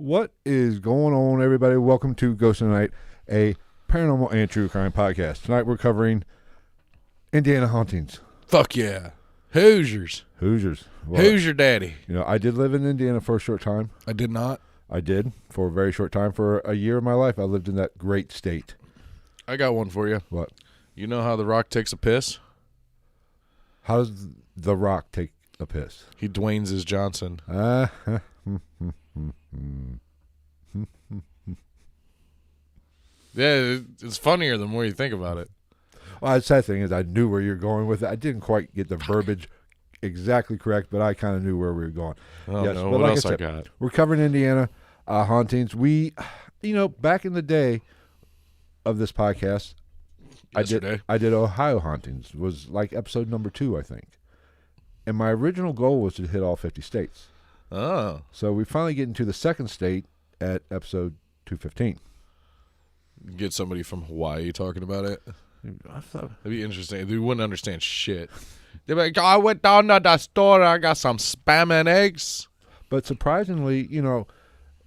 What is going on, everybody? Welcome to Ghost of the Night, a paranormal and true crime podcast. Tonight we're covering Indiana hauntings. Fuck yeah. Hoosiers. Hoosiers. Well, Who's your daddy? you know, I did live in Indiana for a short time. I did not. I did for a very short time. For a year of my life, I lived in that great state. I got one for you. What? You know how The Rock takes a piss? How does The Rock take a piss? He Dwayne's his Johnson. Yeah, it's funnier the more you think about it. Well, the sad thing is I knew where you're going with it. I didn't quite get the verbiage exactly correct, but I kind of knew where we were going. Oh, Yes, no. but What like I else I said, got? We're covering Indiana hauntings. We, back in the day of this podcast, Yesterday. I did Ohio hauntings. It was like episode number 2, I think. And my original goal was to hit all 50 states. Oh. So we finally get into the second state at episode 215. Get somebody from Hawaii talking about it. I thought, That'd be interesting. They wouldn't understand shit. They'd be like, I went down to the store. I got some spam and eggs. but surprisingly,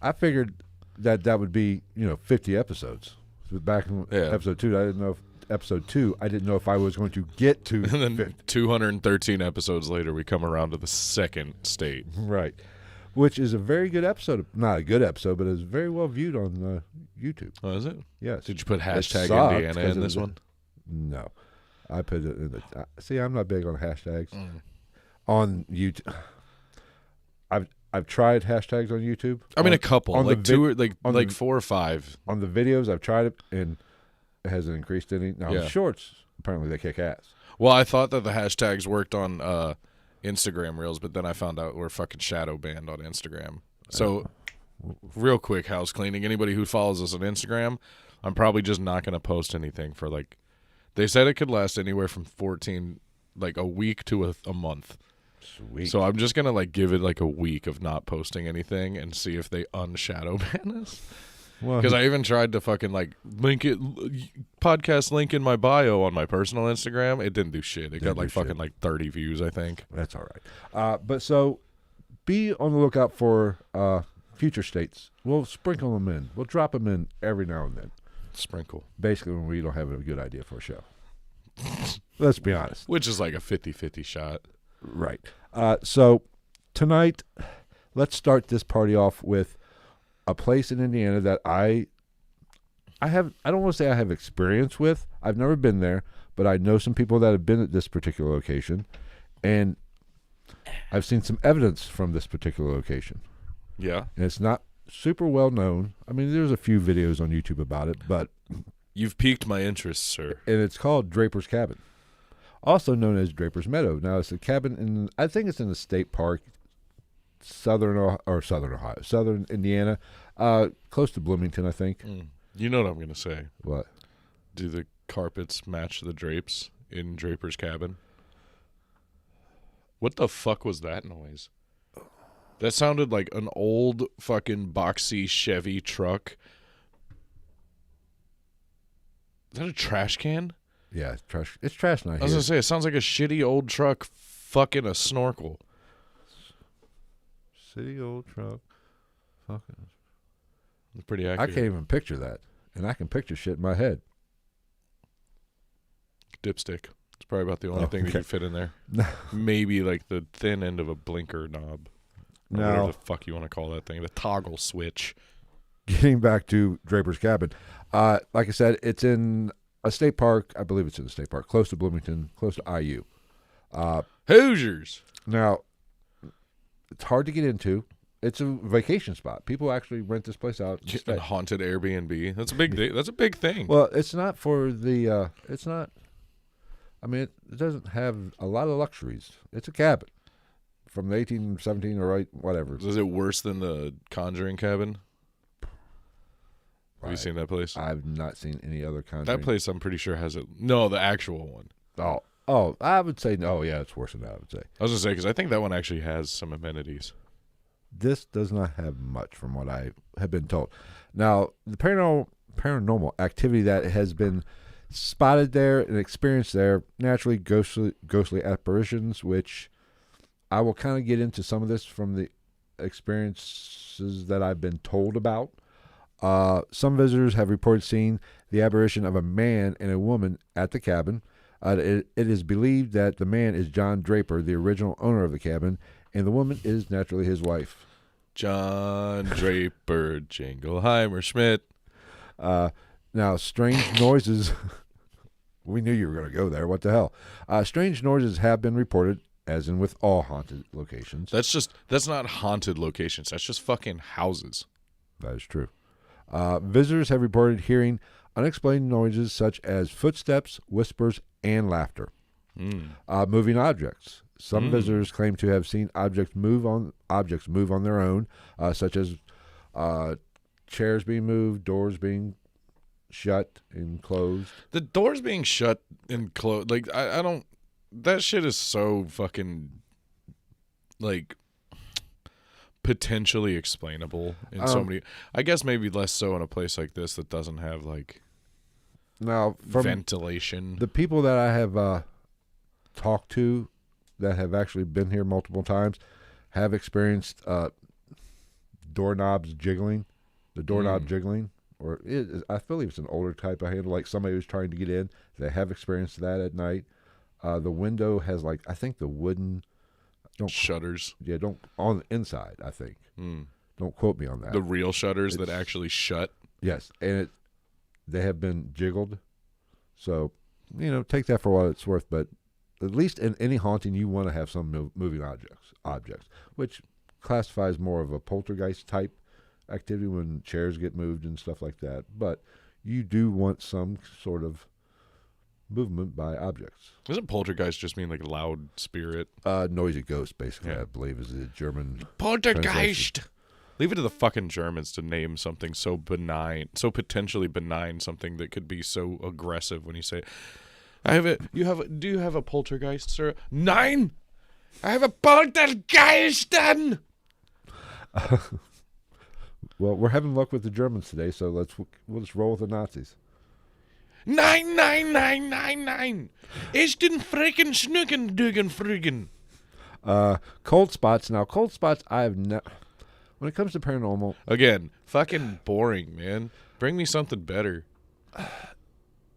I figured that would be, 50 episodes. So back in episode 2, I didn't know if episode 2, I didn't know if I was going to get to And then 50. 213 episodes later, we come around to the second state. Right. Which is a very good episode. Not a good episode, but it's very well viewed on YouTube. Oh, is it? Yes. Did you put hashtag sucked Indiana 'cause in it this was- one? No. I put it in the... see, I'm not big on hashtags. On YouTube. I've tried hashtags on YouTube. I mean, a couple, on the like two, on like the- 4 or 5. On the videos, I've tried it, and it hasn't increased any. Now, Yeah. the shorts, apparently they kick ass. Well, I thought that the hashtags worked on Instagram Reels, but then I found out we're fucking shadow banned on Instagram. So, real quick house cleaning. Anybody who follows us on Instagram, I'm probably just not going to post anything for they said it could last anywhere from 14, a week to a month. Sweet. So I'm just going to give it a week of not posting anything and see if they unshadow ban us. Well, Because I even tried to fucking link it, podcast link in my bio on my personal Instagram. It didn't do shit. It got do fucking 30 views, I think. that's all right. But so be on the lookout for future states. We'll sprinkle them in. We'll drop them in every now and then. Sprinkle. Basically, when we don't have a good idea for a show. Let's be honest. Which is like a 50-50 shot. Right. So tonight, let's start this party off with a place in Indiana that I don't want to say I have experience with. I've never been there, but I know some people that have been at this particular location, and I've seen some evidence from this particular location. Yeah. And it's not super well known. I mean, there's a few videos on YouTube about it, but You've piqued my interest, sir. and it's called Draper's Cabin, also known as Draper's Meadow. Now, it's a cabin I think it's in the state park, southern Indiana, close to Bloomington, I think. You know what I'm going to say. What? Do the carpets match the drapes in Draper's cabin? What the fuck was that noise? That sounded like an old fucking boxy Chevy truck. Is that a trash can? Yeah, it's trash. It's trash night I was here. going to say, it sounds like a shitty old truck fucking a snorkel. City old truck. Fucking. It's pretty I accurate. can't even picture that, and I can picture shit in my head. Dipstick. It's probably about the only thing that okay. you fit in there. Maybe the thin end of a blinker knob. Or Now, whatever the fuck you want to call that thing. The toggle switch. getting back to Draper's Cabin, like I said, it's in a state park. I believe it's in a state park, close to Bloomington, close to IU. Hoosiers. Now, it's hard to get into. It's a vacation spot. People actually rent this place out. And A stay. haunted Airbnb. That's a big That's a big thing. Well, it's not for the. It's not. I mean, it doesn't have a lot of luxuries. It's a cabin from the 1817 or whatever. Is it worse than the Conjuring cabin? Have you Right. seen that place? I've not seen any other kind. That place, I'm pretty sure, has it. No, the actual one. Oh, I would say no. Yeah, it's worse than that. I would say I was going to say, because I think that one actually has some amenities. this does not have much, from what I have been told. Now, the paranormal activity that has been spotted there and experienced there, naturally ghostly apparitions, which I will kind of get into some of this from the experiences that I've been told about. Some visitors have reported seeing the apparition of a man and a woman at the cabin. It is believed that the man is John Draper, the original owner of the cabin, and the woman is naturally his wife. John Draper, Jingleheimer Schmidt. Now, strange noises. We knew you were going to go there. What the hell? Strange noises have been reported, as in with all haunted locations. That's not haunted locations. That's just fucking houses. That is true. Visitors have reported hearing unexplained noises such as footsteps, whispers, and laughter. Moving objects. Some visitors claim to have seen objects move on their own, such as chairs being moved, doors being shut and closed. The doors being shut and closed, like I don't. That shit is so fucking like potentially explainable in so many. I guess maybe less so in a place like this that doesn't have like now from ventilation. The people that I have talked to that have actually been here multiple times have experienced doorknobs jiggling, the doorknob jiggling, or I believe it's an older type of handle, like somebody who's trying to get in. They have experienced that at night. The window has I think the wooden shutters. Yeah, on the inside, I think. Don't quote me on that. The real shutters that actually shut. Yes, and they have been jiggled. So, take that for what it's worth. But at least in any haunting, you want to have some moving objects, which classifies more of a poltergeist type activity when chairs get moved and stuff like that. But you do want some sort of movement by objects. Doesn't poltergeist just mean like loud spirit? Noisy ghost, basically, I believe, is the German poltergeist. translation. Leave it to the fucking Germans to name something so benign, so potentially benign, something that could be so aggressive when you say, do you have a poltergeist, sir? Nein! I have a poltergeist then! Well, we're having luck with the Germans today, so we'll just roll with the Nazis. Nein, nein, nein, nein, nein! Ich den freaking schnucken dugen friggin. Cold spots. Now, cold spots, when it comes to paranormal... Again, fucking boring, man. Bring me something better.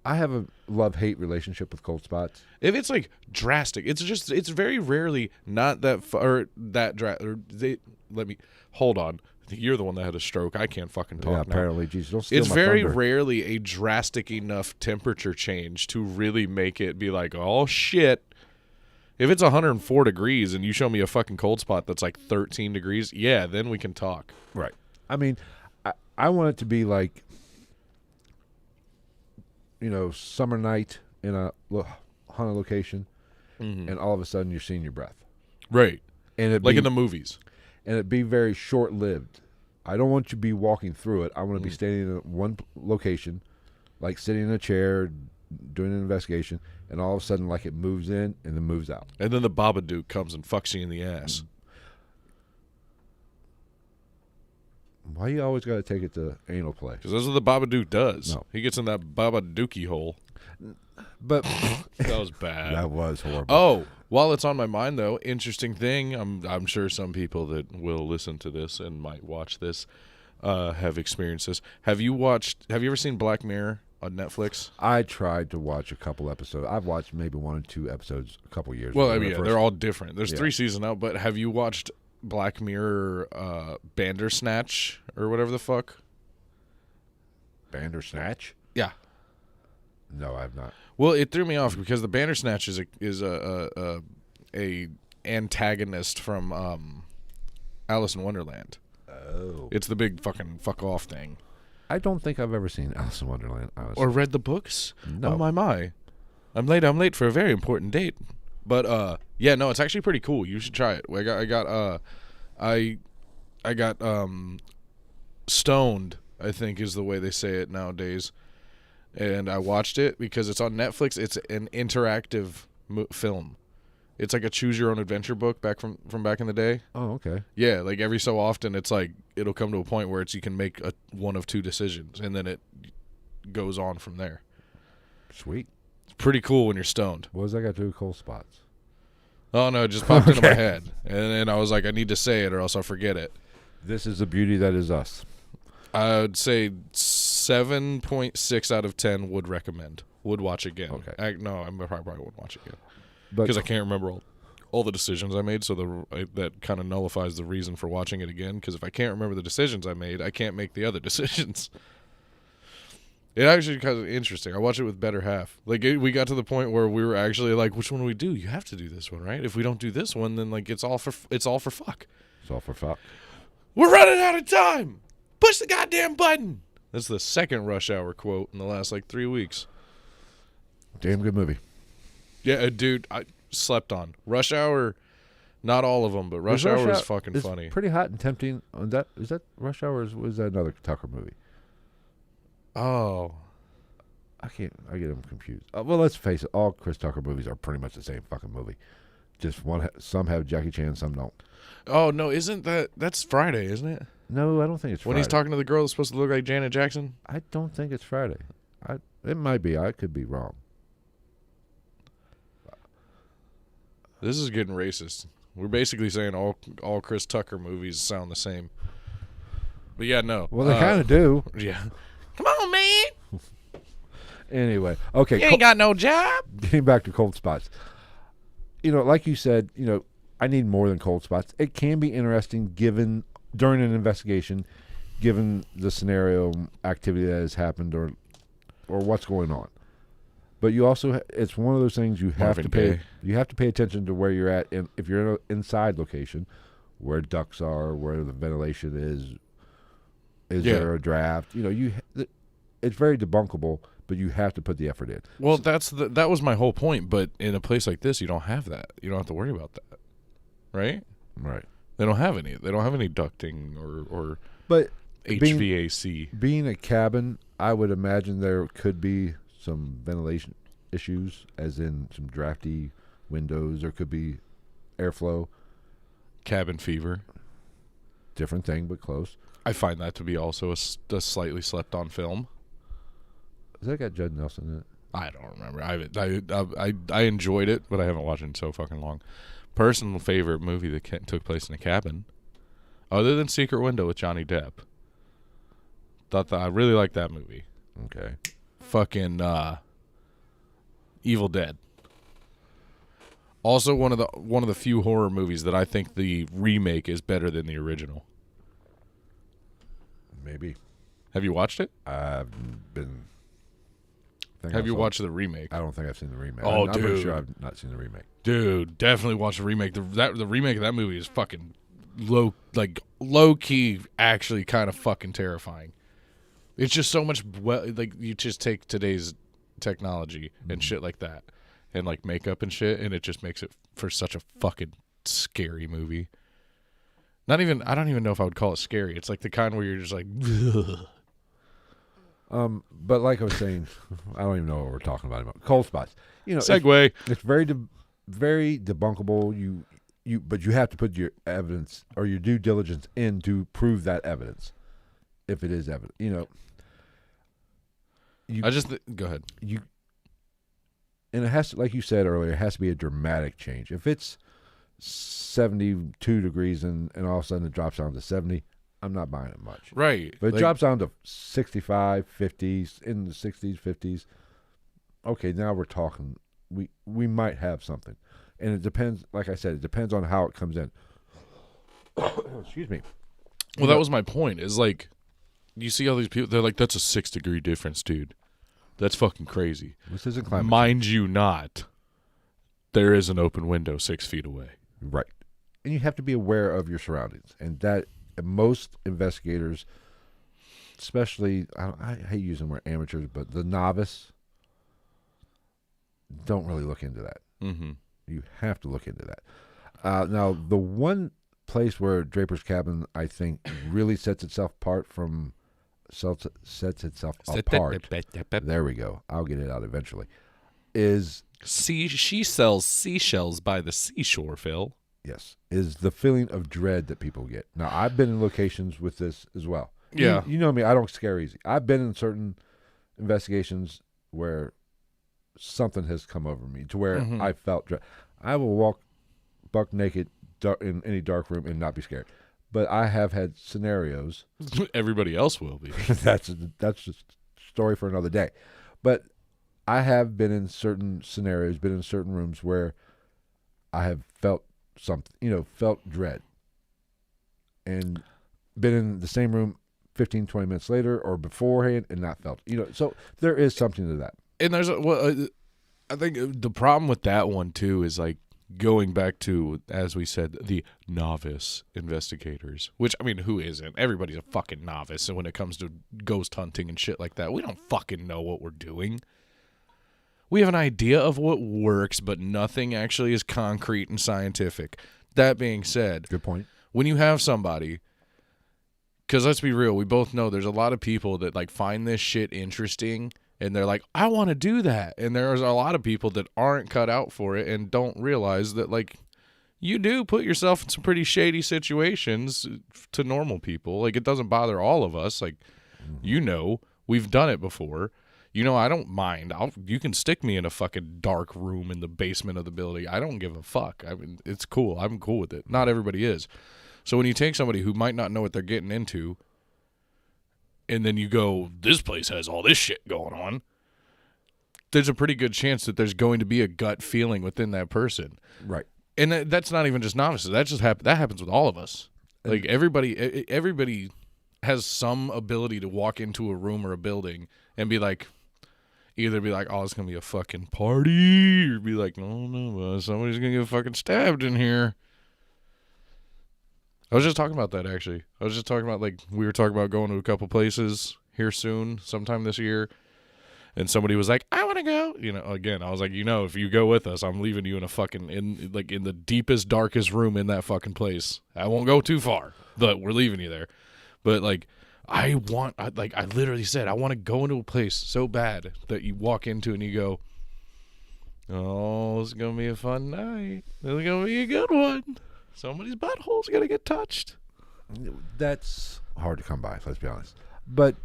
I have a love-hate relationship with cold spots. If it's like drastic, it's very rarely not that or that let me hold on. I think you're the one that had a stroke. I can't fucking talk now. Apparently, Jesus, don't steal it's my very thunder. rarely a drastic enough temperature change to really make it be like, oh shit. If it's 104 degrees and you show me a fucking cold spot that's like 13 degrees, yeah, then we can talk. Right. I mean, I want it to be like, summer night in a haunted location, and all of a sudden you're seeing your breath. Right. And in the movies. And it be very short-lived. I don't want you to be walking through it. I want to be standing in one location, like sitting in a chair, doing an investigation, and all of a sudden, like, it moves in and then moves out. And then the Babadook comes and fucks you in the ass. Why you always got to take it to anal play? Because that's what the Babadook does. No. He gets in that Babadookie hole. But that was bad. That was horrible. Oh, while it's on my mind, though, interesting thing. I'm sure some people that will listen to this and might watch this have experienced this. Have you ever seen Black Mirror on Netflix? I tried to watch a couple episodes. I've watched maybe 1 or 2 episodes a couple years ago. Well, I mean, they're all different. There's 3 seasons out, but have you watched Black Mirror Bandersnatch or whatever the fuck? Bandersnatch? Yeah. No, I have not. Well, it threw me off because the Bandersnatch is a antagonist from Alice in Wonderland. Oh. It's the big fucking fuck off thing. I don't think I've ever seen Alice in Wonderland, honestly. Or read the books? No. Oh my. I'm late for a very important date. But yeah, no, it's actually pretty cool. You should try it. I got stoned, I think is the way they say it nowadays. And I watched it because it's on Netflix. It's an interactive film. It's like a choose your own adventure book back from back in the day. Oh, okay. Yeah, like every so often it's like it'll come to a point where you can make one of 2 decisions and then it goes on from there. Sweet. It's pretty cool when you're stoned. What does that got to do with cold spots? Oh, no, it just popped into my head. And then I was like, I need to say it or else I'll forget it. This is the beauty that is us. I would say 7.6 out of 10 would recommend. Would watch again. Okay. I probably would watch again. But Because I can't remember all the decisions I made, so that kind of nullifies the reason for watching it again. Because if I can't remember the decisions I made, I can't make the other decisions. It actually kind of interesting. I watched it with better half. Like we got to the point where we were actually like, which one do we do? You have to do this one, right? If we don't do this one, then like it's all for fuck. it's all for fuck. We're running out of time. Push the goddamn button. That's the second Rush Hour quote in the last like 3 weeks. Damn good movie. Yeah, dude, I slept on Rush Hour. Not all of them, but Rush Hour is fucking funny. Pretty hot and tempting. Is that Rush Hour? Or was that another Tucker movie? Oh, I get them confused. Well, let's face it. All Chris Tucker movies are pretty much the same fucking movie. Just some have Jackie Chan, some don't. oh no, that's Friday, isn't it? No, I don't think it's When Friday. he's talking to the girl that's supposed to look like Janet Jackson. I don't think it's Friday. It might be. I could be wrong. This is getting racist. We're basically saying all Chris Tucker movies sound the same. But yeah, no. Well, they kind of do. Yeah. Come on, man. Anyway, okay. You ain't got no job. Getting back to cold spots. Like you said, I need more than cold spots. It can be interesting during an investigation, given the scenario activity that has happened or what's going on. But you also, it's one of those things you have to pay. You have to pay attention to where you're at, and if you're in an inside location, where ducts are, where the ventilation is. Is there a draft? It's very debunkable, but you have to put the effort in. Well, that was my whole point. But in a place like this, you don't have that. You don't have to worry about that, right? Right. They don't have any. They don't have any ducting or but HVAC. Being a cabin, I would imagine there could be some ventilation issues, as in some drafty windows. There could be airflow. Cabin fever. Different thing, but close. I find that to be also a slightly slept-on film. Has that got Judd Nelson in it? I don't remember. I enjoyed it, but I haven't watched it in so fucking long. Personal favorite movie that took place in a cabin, other than Secret Window with Johnny Depp. I really liked that movie. Okay. Fucking Evil Dead. Also, one of the few horror movies that I think the remake is better than the original. Maybe. Have you watched it? Have you watched the remake? I don't think I've seen the remake. Oh, I'm dude. pretty sure I've not seen the remake. Dude, definitely watch the remake. The remake of that movie is fucking low key, actually kind of fucking terrifying. It's just so much you just take today's technology and shit like that, and like makeup and shit, and it just makes it for such a fucking scary movie. I don't even know if I would call it scary. It's like the kind where you're just like, ugh. But like I was saying, I don't even know what we're talking about anymore. Cold spots. Segue. It's very very debunkable. But you have to put your evidence or your due diligence in to prove that evidence, if it is evidence. Go ahead. And it has to, like you said earlier, it has to be a dramatic change. If it's 72 degrees and all of a sudden it drops down to 70, I'm not buying it much. Right. But it drops down to 65, 50s, in the 60s, 50s. Okay, now we're talking. We might have something. And it depends, like I said, it depends on how it comes in. Excuse me. Well, that was my point. Is like, you see all these people, they're like, that's a 6-degree difference, dude. That's fucking crazy. This isn't climate Mind you not, there is an open window 6 feet away. Right. And you have to be aware of your surroundings. And that most investigators, especially, I hate using the word amateurs, but the novice, don't really look into that. Mm-hmm. You have to look into that. Now, the one place where Draper's Cabin, I think, really sets itself apart there we go. I'll get it out eventually. She sells seashells by the seashore, Phil. Yes, is the feeling of dread that people get. Now, I've been in locations with this as well. Yeah. You know me, I don't scare easy. I've been in certain investigations where something has come over me to where I felt dread. I will walk buck naked in any dark room and not be scared. But I have had scenarios. Everybody else will be. That's just a story for another day. But I have been in certain scenarios, been in certain rooms where I have felt something, felt dread. And been in the same room 15, 20 minutes later or beforehand and not felt. So there is something to that. And there's I think the problem with that one too is like going back to, as we said, the novice investigators, which, I mean, who isn't? Everybody's a fucking novice. And when it comes to ghost hunting and shit like that, we don't fucking know what we're doing. We have an idea of what works, but nothing actually is concrete and scientific. That being said, good point. When you have somebody, because let's be real, we both know there's a lot of people that like find this shit interesting and they're like, I want to do that. And there's a lot of people that aren't cut out for it and don't realize that, like, you do put yourself in some pretty shady situations to normal people. Like, it doesn't bother all of us. Like, we've done it before. I don't mind. You can stick me in a fucking dark room in the basement of the building. I don't give a fuck. I mean, it's cool. I'm cool with it. Not everybody is. So when you take somebody who might not know what they're getting into, and then you go, this place has all this shit going on, there's a pretty good chance that there's going to be a gut feeling within that person. Right. And that's not even just novices. That happens with all of us. Like, everybody has some ability to walk into a room or a building and be like, either be like, oh, it's going to be a fucking party, or be like, no, somebody's going to get fucking stabbed in here. I was just talking about that, actually. I was just talking about, like, we were talking about going to a couple places here soon, sometime this year, and somebody was like, I want to go. Again, I was like, if you go with us, I'm leaving you in a fucking, in the deepest, darkest room in that fucking place. I won't go too far, but we're leaving you there. But, like, I literally said, I want to go into a place so bad that you walk into and you go, oh, it's going to be a fun night. It's going to be a good one. Somebody's butthole's going to get touched. That's hard to come by, let's be honest. But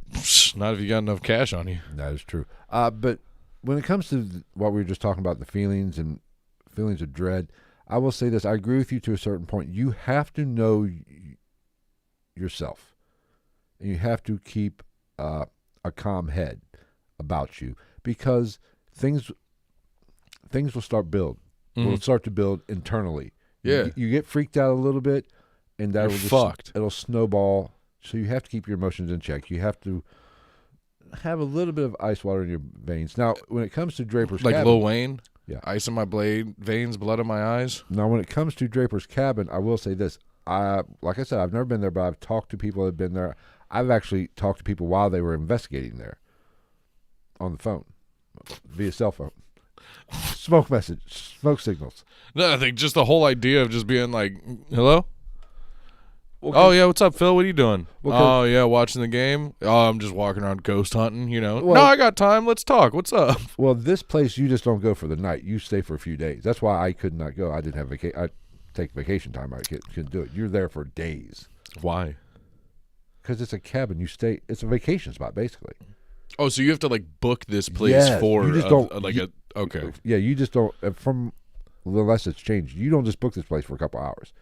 not if you got enough cash on you. That is true. But when it comes to what we were just talking about, the feelings of dread, I will say this. I agree with you to a certain point. You have to know yourself. And you have to keep a calm head about you, because things will start build. Mm-hmm. Will start to build internally. Yeah. You get freaked out a little bit, and that will fucked. It'll snowball. So you have to keep your emotions in check. You have to have a little bit of ice water in your veins. Now, when it comes to Draper's Cabin, Cabin, Lil Wayne, yeah, ice in my veins, blood in my eyes. Now, when it comes to Draper's Cabin, I will say this. Like I said, I've never been there, but I've talked to people that have been there. I've actually talked to people while they were investigating there on the phone, via cell phone. Smoke signals. No, I think just the whole idea of just being like, hello? Oh, yeah, what's up, Phil? What are you doing? Oh, yeah, watching the game? Oh, I'm just walking around ghost hunting, Well, no, I got time. Let's talk. What's up? Well, this place, you just don't go for the night. You stay for a few days. That's why I could not go. I didn't have vacation. I take vacation time. I couldn't do it. You're there for days. Why? Because it's a cabin. You stay. It's a vacation spot, basically. Oh, so you have to, like, book this place for, you just don't, okay. Yeah, you just don't, unless it's changed, you don't just book this place for a couple hours.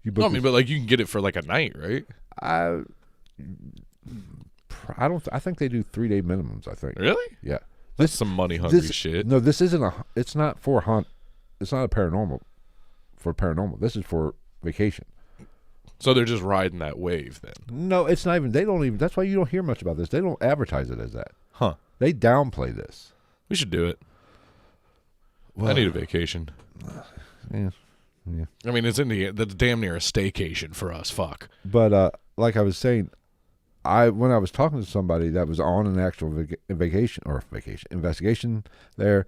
You book but, like, you can get it for, like, a night, right? I think they do 3-day minimums, I think. Really? Yeah. That's some money hungry shit. No, this isn't it's not for it's not paranormal. This is for vacation. So they're just riding that wave then? No, it's not even. They don't even. That's why you don't hear much about this. They don't advertise it as that. Huh. They downplay this. We should do it. Well, I need a vacation. Yeah. I mean, that's damn near a staycation for us. Fuck. But like I was saying, when I was talking to somebody that was on an actual investigation there,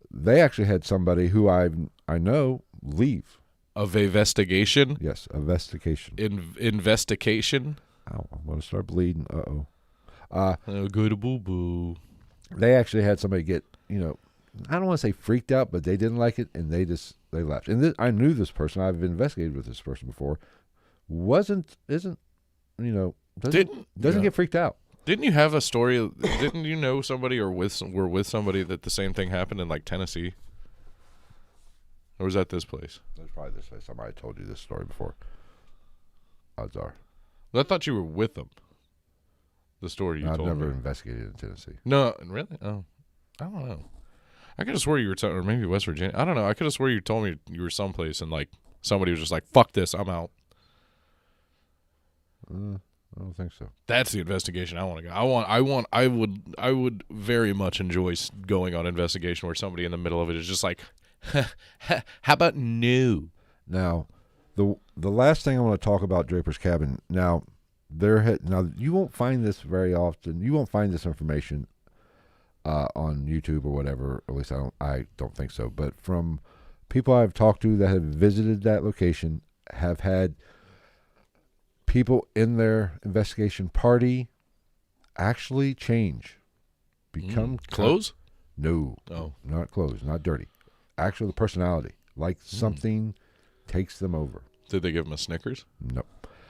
they actually had somebody who I know leave. Of investigation? Yes, investigation. Investigation? Oh, I'm going to start bleeding. Go to boo-boo. They actually had somebody get, I don't want to say freaked out, but they didn't like it, and they left. And I knew this person. I've investigated with this person before. Doesn't get freaked out. Didn't you have a story? Didn't you know somebody or were with somebody that the same thing happened in, like, Tennessee? Or was that this place? That's probably this place. Somebody told you this story before. Odds are. I thought you were with them. The story you I've told never me. investigated in Tennessee. No, really? Oh, I don't know. I could have swore you were, or maybe West Virginia. I don't know. I could have swore you told me you were someplace and like somebody was just like, "Fuck this, I'm out." I don't think so. That's the investigation I want to go. I would very much enjoy going on investigation where somebody in the middle of it is just like, "How about no?" Now, the last thing I want to talk about Draper's Cabin. Now, now you won't find this very often. You won't find this information on YouTube or whatever. At least I don't think so. But from people I've talked to that have visited that location, have had people in their investigation party actually change, become clothes. No, Oh, not clothes, not dirty. Actually, the personality, like something takes them over. Did they give them a Snickers? Nope.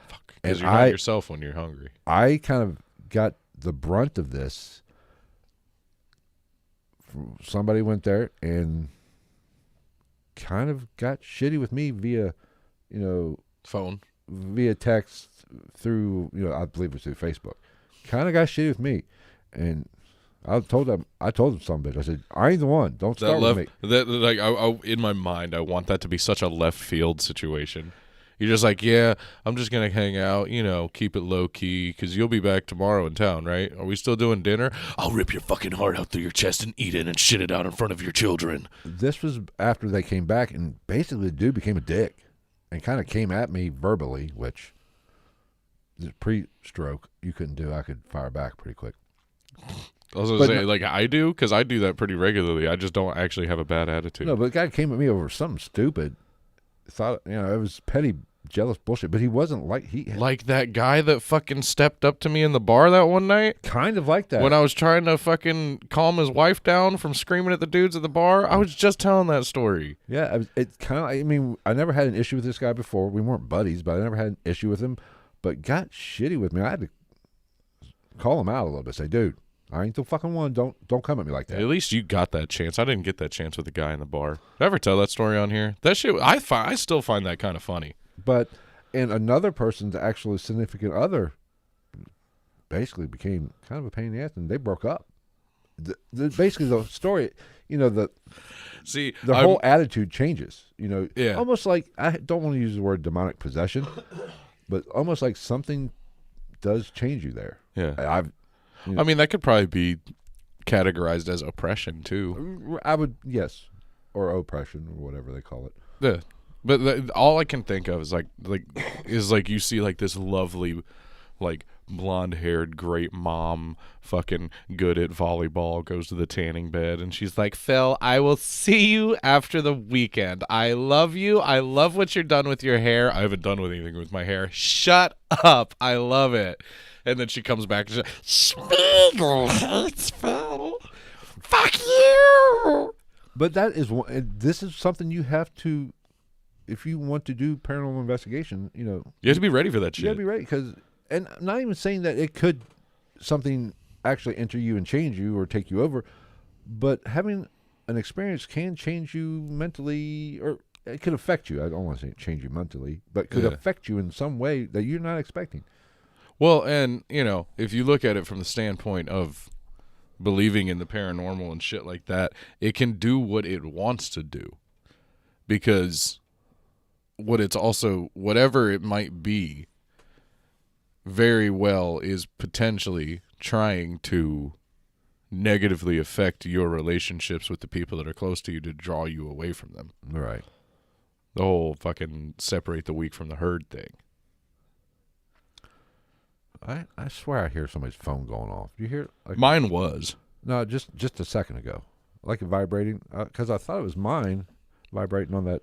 Fuck. Because And you're not yourself when you're hungry. I kind of got the brunt of this. Somebody went there and kind of got shitty with me via, Phone. via text through, I believe it was through Facebook. Kind of got shitty with me, and I told them some bitch. I said, I ain't the one. Don't start with me. In my mind, I want that to be such a left field situation. You're just like, yeah, I'm just going to hang out, keep it low key because you'll be back tomorrow in town, right? Are we still doing dinner? I'll rip your fucking heart out through your chest and eat it and shit it out in front of your children. This was after they came back, and basically the dude became a dick and kind of came at me verbally, which pre-stroke you couldn't do. I could fire back pretty quick. I was going to say, like I do, because I do that pretty regularly. I just don't actually have a bad attitude. No, but the guy came at me over something stupid. Thought, it was petty, jealous bullshit, but he wasn't like that guy that fucking stepped up to me in the bar that one night? Kind of like that. When I was trying to fucking calm his wife down from screaming at the dudes at the bar. I was just telling that story. Yeah, I never had an issue with this guy before. We weren't buddies, but I never had an issue with him. But got shitty with me. I had to call him out a little bit. Say, dude, I ain't the fucking one. Don't come at me like that. At least you got that chance. I didn't get that chance with the guy in the bar. Did I ever tell that story on here? That shit, I still find that kind of funny. But and another person's actual significant other basically became kind of a pain in the ass, and they broke up. Basically, the story, the whole attitude changes. Yeah. Almost like, I don't want to use the word demonic possession, but almost like something does change you there. Yeah. I mean, that could probably be categorized as oppression too. I would, yes, or oppression or whatever they call it. Yeah, but all I can think of is like you see like this lovely, like blonde-haired great mom, fucking good at volleyball, goes to the tanning bed, and she's like, Phil, I will see you after the weekend. I love you. I love what you're done with your hair. I haven't done anything with my hair. Shut up. I love it. And then she comes back and she's like, Spiegel hates Phil. Fuck you. But this is something you have to, if you want to do paranormal investigation, you have to be ready for that shit. You got to be ready and I'm not even saying that it could something actually enter you and change you or take you over, but having an experience can change you mentally, or it could affect you. I don't want to say change you mentally, but could affect you in some way that you're not expecting. Well, and, if you look at it from the standpoint of believing in the paranormal and shit like that, it can do what it wants to do. Because whatever it might be, very well is potentially trying to negatively affect your relationships with the people that are close to you to draw you away from them. Right. The whole fucking separate the weak from the herd thing. I swear I hear somebody's phone going off. Do you hear it? Mine was. No, just a second ago. Like it vibrating. Because I thought it was mine vibrating on that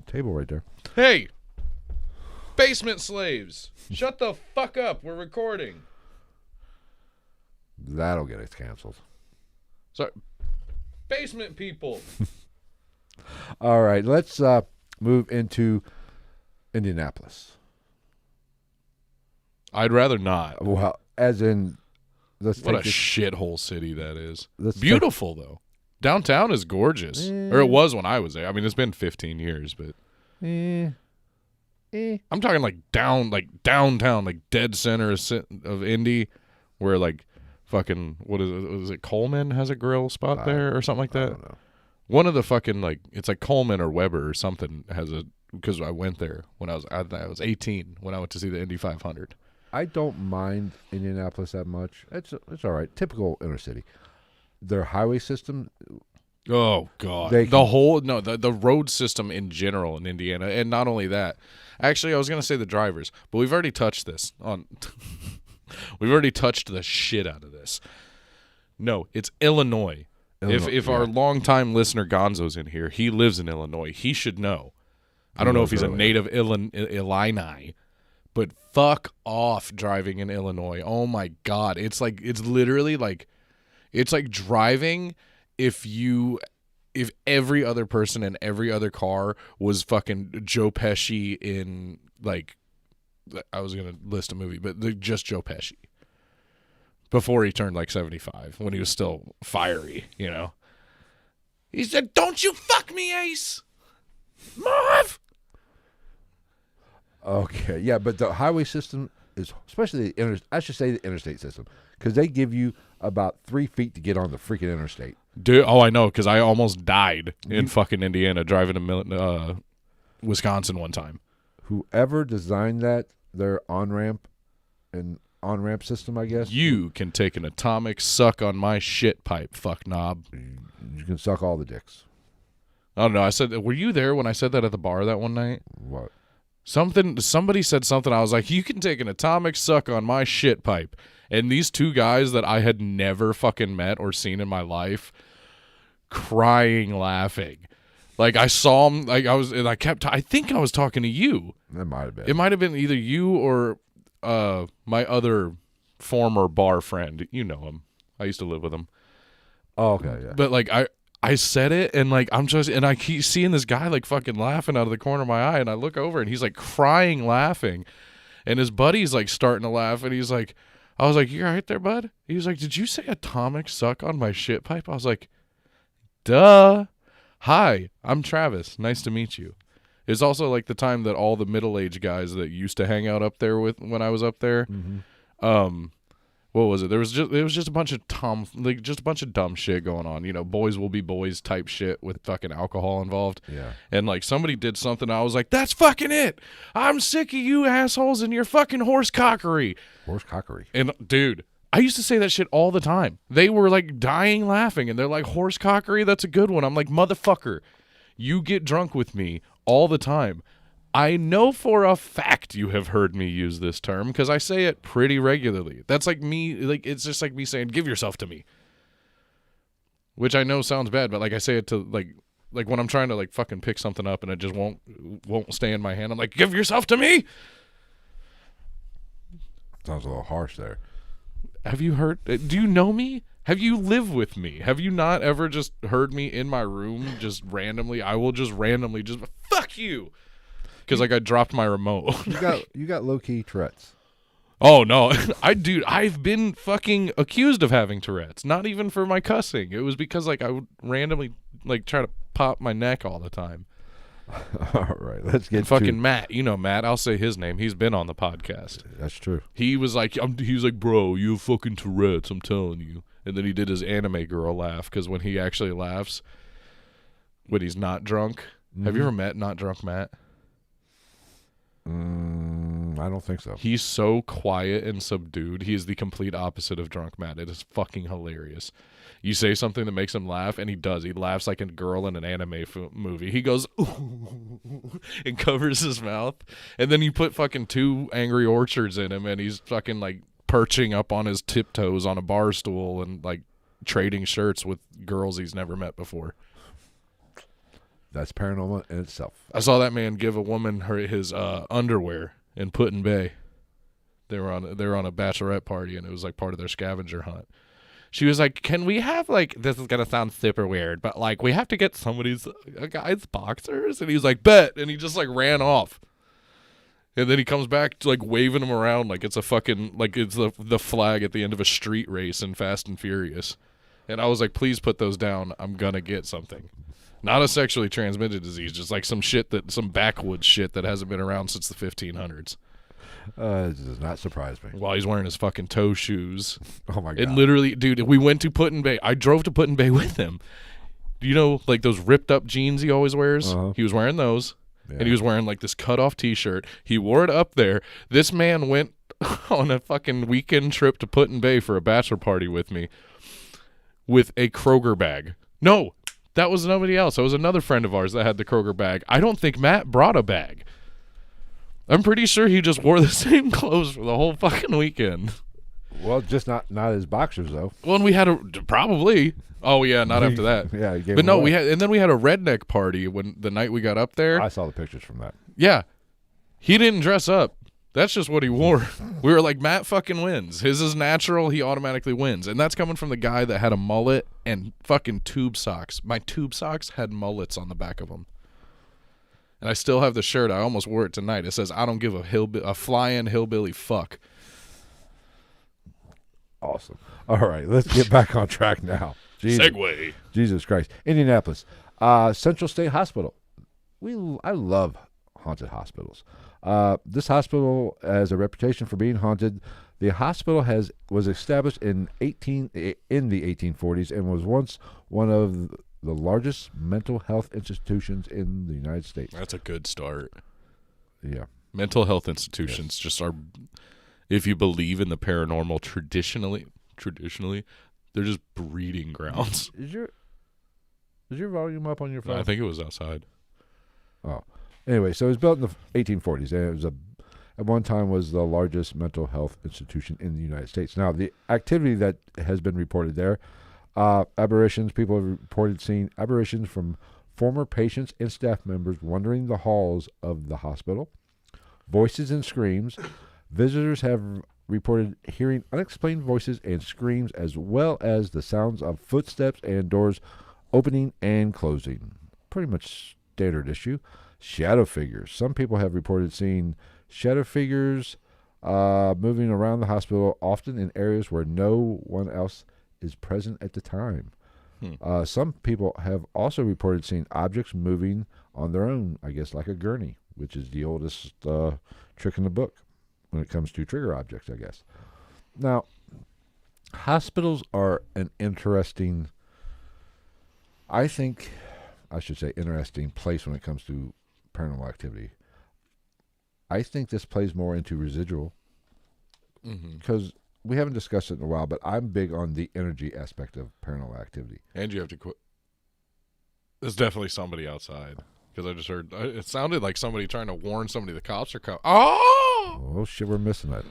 table right there. Hey! Basement slaves! Shut the fuck up. We're recording. That'll get us canceled. Sorry. Basement people! All right, let's move into Indianapolis. I'd rather not. Well, as in, what a shithole city that is. Let's beautiful, though. Downtown is gorgeous. Or it was when I was there. I mean, it's been 15 years, but I'm talking like downtown, like dead center of Indy, where like fucking what is it? Coleman has a grill spot there or something like that. I don't know. One of the fucking like it's like Coleman or Weber or something has a, because I went there when I was 18 when I went to see the Indy 500. I don't mind Indianapolis that much. It's all right. Typical inner city. Their highway system. Oh God, the road system in general in Indiana, and not only that. Actually, I was gonna say the drivers, but we've already touched this on. We've already touched the shit out of this. No, it's Illinois. If our longtime listener Gonzo's in here, he lives in Illinois. He should know. I don't know if he's a native Illini, but fuck off driving in Illinois. Oh my God, it's literally like driving if every other person in every other car was fucking Joe Pesci in like, I was gonna list a movie, but just Joe Pesci before he turned like 75, when he was still fiery, you know. He said, "Don't you fuck me, Ace, Marv." Okay, yeah, but the highway system is, especially the interstate system, because they give you about 3 feet to get on the freaking interstate. Dude, I know, because I almost died in fucking Indiana driving to Wisconsin one time. Whoever designed that, their on-ramp system, I guess. You can take an atomic suck on my shit pipe, fuck knob. You can suck all the dicks. I don't know. Were you there when I said that at the bar that one night? What? Somebody said something. I was like, you can take an atomic suck on my shit pipe. And these two guys that I had never fucking met or seen in my life, crying, laughing. Like, I saw them, like, I think I was talking to you. That might have been. It might have been either you or my other former bar friend. You know him. I used to live with him. Oh, okay, yeah. But, like, I said it, and, like, and I keep seeing this guy, like, fucking laughing out of the corner of my eye, and I look over, and he's, like, crying, laughing. And his buddy's, like, starting to laugh, and he's like, I was like, "You all right there, bud?" He was like, "Did you say atomic suck on my shit pipe?" I was like, "Duh. Hi, I'm Travis. Nice to meet you." It's also like the time that all the middle-aged guys that used to hang out up there with when I was up there, what was it? It was just a bunch of just a bunch of dumb shit going on. You know, boys will be boys type shit with fucking alcohol involved. Yeah. And like somebody did something, I was like, "That's fucking it. I'm sick of you assholes and your fucking horse cockery." Horse cockery. And dude, I used to say that shit all the time. They were like dying laughing, and they're like, "Horse cockery, that's a good one." I'm like, "Motherfucker, you get drunk with me all the time. I know for a fact you have heard me use this term because I say it pretty regularly." That's like me, like it's just like me saying, "Give yourself to me," which I know sounds bad, but like I say it to like when I'm trying to like fucking pick something up and it just won't stay in my hand. I'm like, "Give yourself to me." Sounds a little harsh there. Have you heard? Do you know me? Have you lived with me? Have you not ever just heard me in my room just randomly? I will just randomly just fuck you. Because like I dropped my remote. You got low key Tourette's. Oh no, I've been fucking accused of having Tourette's. Not even for my cussing. It was because like I would randomly like try to pop my neck all the time. All right, let's get fucking Matt. You know Matt. I'll say his name. He's been on the podcast. That's true. He was like, "Bro, you have fucking Tourette's. I'm telling you." And then he did his anime girl laugh because when he actually laughs, when he's not drunk. Have you ever met not drunk Matt? I don't think so. He's so quiet and subdued. He is the complete opposite of drunk Matt. It is fucking hilarious. You say something that makes him laugh, and he does. He laughs like a girl in an anime movie. He goes, "Ooh," and covers his mouth. And then you put fucking 2 Angry Orchards in him, and he's fucking like perching up on his tiptoes on a bar stool and like trading shirts with girls he's never met before. That's paranormal in itself. I saw that man give a woman his underwear in Put-in Bay. They were on a bachelorette party, and it was like part of their scavenger hunt. She was like, "Can we have like, this is gonna sound super weird, but like we have to get a guy's boxers?" And he's like, "Bet," and he just like ran off. And then he comes back to like waving them around like it's a fucking like it's the flag at the end of a street race in Fast and Furious. And I was like, please put those down. I'm going to get something. Not a sexually transmitted disease, just like some backwoods shit that hasn't been around since the 1500s. It does not surprise me. While he's wearing his fucking toe shoes. Oh, my God. And literally, dude, we went to Put-in-Bay. I drove to Put-in-Bay with him. You know, like those ripped up jeans he always wears? Uh-huh. He was wearing those. Yeah. And he was wearing like this cut-off T-shirt. He wore it up there. This man went on a fucking weekend trip to Put-in-Bay for a bachelor party with me with a Kroger bag. No, that was nobody else. That was another friend of ours that had the Kroger bag. I don't think Matt brought a bag. I'm pretty sure he just wore the same clothes for the whole fucking weekend. Well, just not his boxers, though. Well, and we had probably. Oh yeah, not after that. Yeah, he gave but no, away. then we had a redneck party when the night we got up there. I saw the pictures from that. Yeah, he didn't dress up. That's just what he wore. We were like, Matt fucking wins. His is natural. He automatically wins. And that's coming from the guy that had a mullet and fucking tube socks. My tube socks had mullets on the back of them. And I still have the shirt. I almost wore it tonight. It says, I don't give a flying hillbilly fuck. Awesome. All right, let's get back on track now. Segway. Jesus Christ. Indianapolis. Central State Hospital. I love haunted hospitals. This hospital has a reputation for being haunted. The hospital was established in the 1840s and was once one of the largest mental health institutions in the United States. That's a good start. Yeah. Mental health institutions just are, if you believe in the paranormal traditionally, they're just breeding grounds. Is your volume up on your phone? I think it was outside. Oh. Anyway, so it was built in the 1840s, and it was at one time was the largest mental health institution in the United States. Now, the activity that has been reported there, aberrations, people have reported seeing aberrations from former patients and staff members wandering the halls of the hospital, voices and screams. Visitors have reported hearing unexplained voices and screams, as well as the sounds of footsteps and doors opening and closing. Pretty much standard issue. Shadow figures. Some people have reported seeing shadow figures moving around the hospital, often in areas where no one else is present at the time. Some people have also reported seeing objects moving on their own, I guess like a gurney, which is the oldest trick in the book when it comes to trigger objects, I guess. Now, hospitals are an interesting, interesting place when it comes to paranormal activity. I think this plays more into residual because we haven't discussed it in a while, but I'm big on the energy aspect of paranormal activity. And you have to quit. There's definitely somebody outside because I just heard it sounded like somebody trying to warn somebody the cops are coming. Oh shit, we're missing that.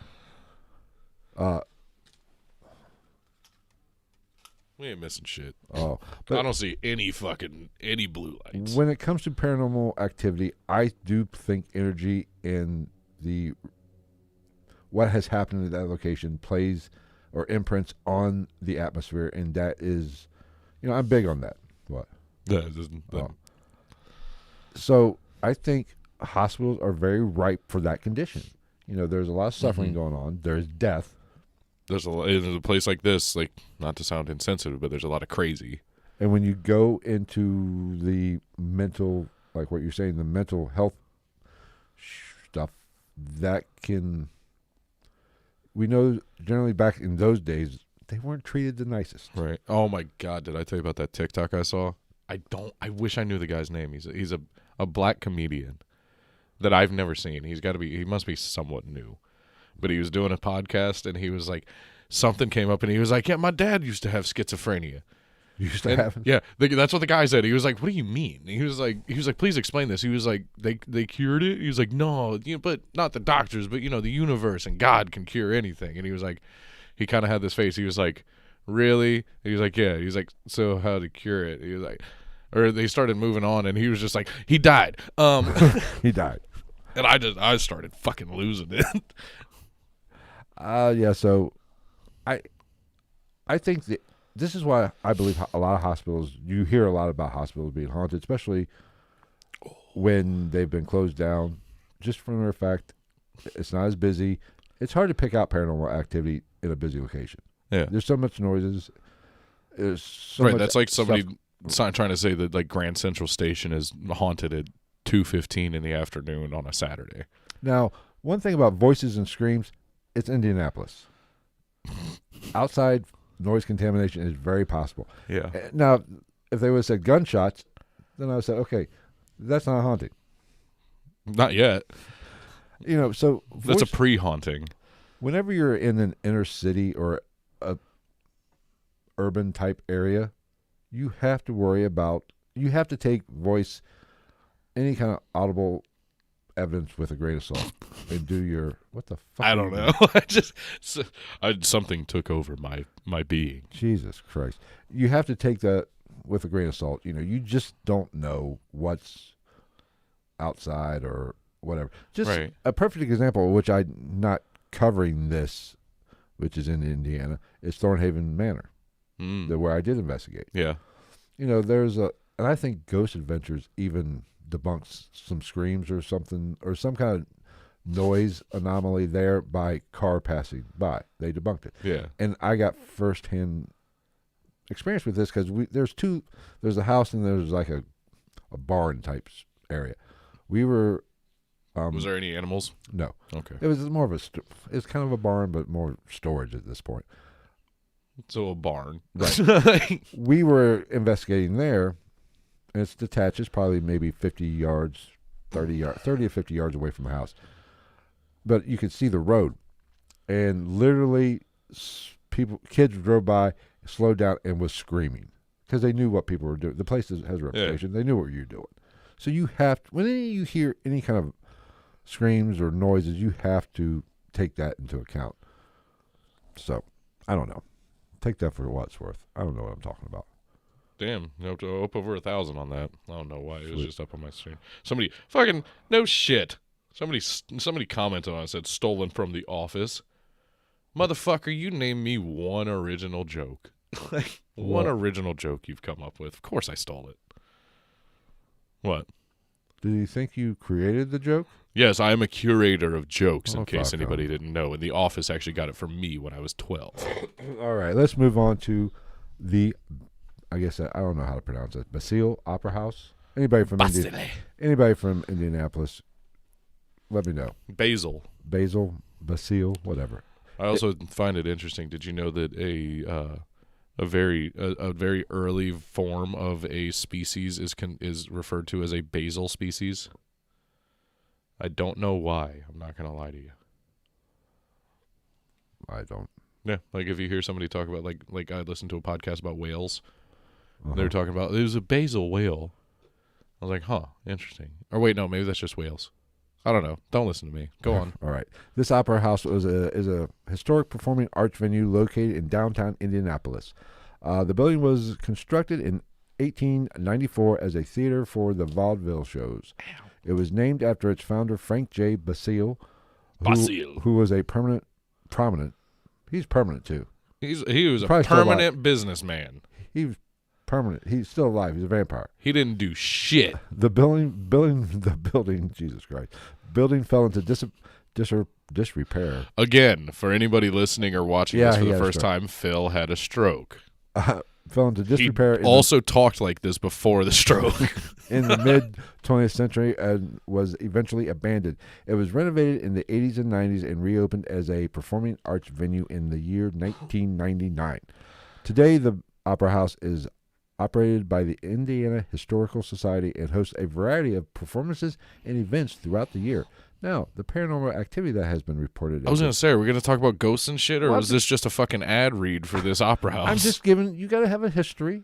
We ain't missing shit. But I don't see any blue lights. When it comes to paranormal activity, I do think energy and what has happened at that location plays or imprints on the atmosphere, and that is, I'm big on that. What? So I think hospitals are very ripe for that condition. There's a lot of suffering going on. There's death. There's in a place like this, like, not to sound insensitive, but there's a lot of crazy. And when you go into the mental, like what you're saying, the mental health stuff, we know generally back in those days, they weren't treated the nicest. Right. Oh my God. Did I tell you about that TikTok I saw? I wish I knew the guy's name. He's a black comedian that I've never seen. He must be somewhat new. But he was doing a podcast, and he was like, something came up, and he was like, yeah, my dad used to have schizophrenia. Used to have? Yeah, that's what the guy said. He was like, what do you mean? He was like, please explain this. He was like, they cured it? He was like, no, but not the doctors, but, the universe and God can cure anything. And he was like, he kind of had this face. He was like, really? He was like, yeah. He was like, so how to cure it? He was like, or they started moving on, and he was just like, he died. He died. And I started fucking losing it. Yeah, so I think that this is why I believe a lot of hospitals, you hear a lot about hospitals being haunted, especially when they've been closed down, just from the fact it's not as busy. It's hard to pick out paranormal activity in a busy location. Yeah. There's so much noises. There's so Right, much that's like somebody stuff. trying to say that like Grand Central Station is haunted at 2:15 in the afternoon on a Saturday. Now, one thing about voices and screams, it's Indianapolis. Outside noise contamination is very possible. Yeah. Now, if they would have said gunshots, then I would have said, okay, that's not a haunting. Not yet. So That's a pre-haunting. whenever you're in an inner city or a urban type area, you have to take voice, any kind of audible evidence with a grain of salt, and do your what the fuck? I don't know. Something took over my being. Jesus Christ! You have to take that with a grain of salt. You just don't know what's outside or whatever. Just Right. a perfect example, which I'm not covering this, which is in Indiana, is Thornhaven Manor, where I did investigate. Yeah. There's and I think Ghost Adventures even debunks some screams or something, or some kind of noise anomaly there by car passing by. They debunked it. Yeah. And I got firsthand experience with this because there's a house and there's like a barn type area. We were. Was there any animals? No. Okay. It was more of it's kind of a barn, but more storage at this point. So a barn. Right. We were investigating there, and it's detached. It's probably maybe 50 yards, 30 to 50 yards away from the house. But you could see the road, and literally, kids drove by, slowed down, and was screaming because they knew what people were doing. The place has a reputation. Yeah. They knew what you're doing. So when you hear any kind of screams or noises, you have to take that into account. So, I don't know. Take that for what it's worth. I don't know what I'm talking about. Damn, up over 1,000 on that. I don't know why. It was just up on my screen. Somebody fucking no shit. Somebody commented on it, said stolen from The Office. Motherfucker, you name me one original joke. One original joke you've come up with. Of course I stole it. What? Did you think you created the joke? Yes, I am a curator of jokes, in case anybody didn't know. And The Office actually got it from me when I was 12. All right, let's move on to I guess I don't know how to pronounce it. Basile Opera House. Anybody from Indianapolis? Let me know. Basile, Basile, whatever. I also find it interesting. Did you know that a very early form of a species is referred to as a basal species? I don't know why. I'm not gonna lie to you. I don't. Yeah, like if you hear somebody talk about like I listened to a podcast about whales. They were talking about it was a basal whale. I was like, huh, interesting. Or wait, no, maybe that's just whales. I don't know. Don't listen to me. Go on. All right. This opera house is a historic performing arts venue located in downtown Indianapolis. The building was constructed in 1894 as a theater for the vaudeville shows. Ow. It was named after its founder, Frank J. Basile, who was a prominent. He's permanent too. He was a permanent businessman. He was permanent. He's still alive. He's a vampire. He didn't do shit. The building. Jesus Christ. Building fell into disrepair. Again, for anybody listening or watching this for the first time, Phil had a stroke. Fell into disrepair. He also talked like this before the stroke. In the mid-20th century and was eventually abandoned. It was renovated in the 80s and 90s and reopened as a performing arts venue in the year 1999. Today, the Opera House is operated by the Indiana Historical Society and hosts a variety of performances and events throughout the year. Now, the paranormal activity that has been reported. I was going to say, are we going to talk about ghosts and shit, or was this just a fucking ad read for this opera house? I'm just giving, you got to have a history.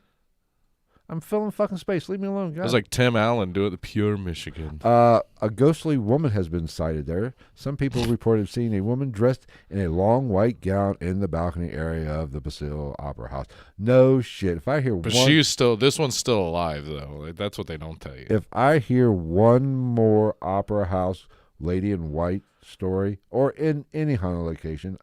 I'm filling fucking space. Leave me alone, guys. It was like Tim Allen doing the Pure Michigan. A ghostly woman has been sighted there. Some people reported seeing a woman dressed in a long white gown in the balcony area of the Basile Opera House. No shit. If I hear but one... this one's still alive, though. Like, that's what they don't tell you. If I hear one more Opera House lady in white story, or in any kind of location,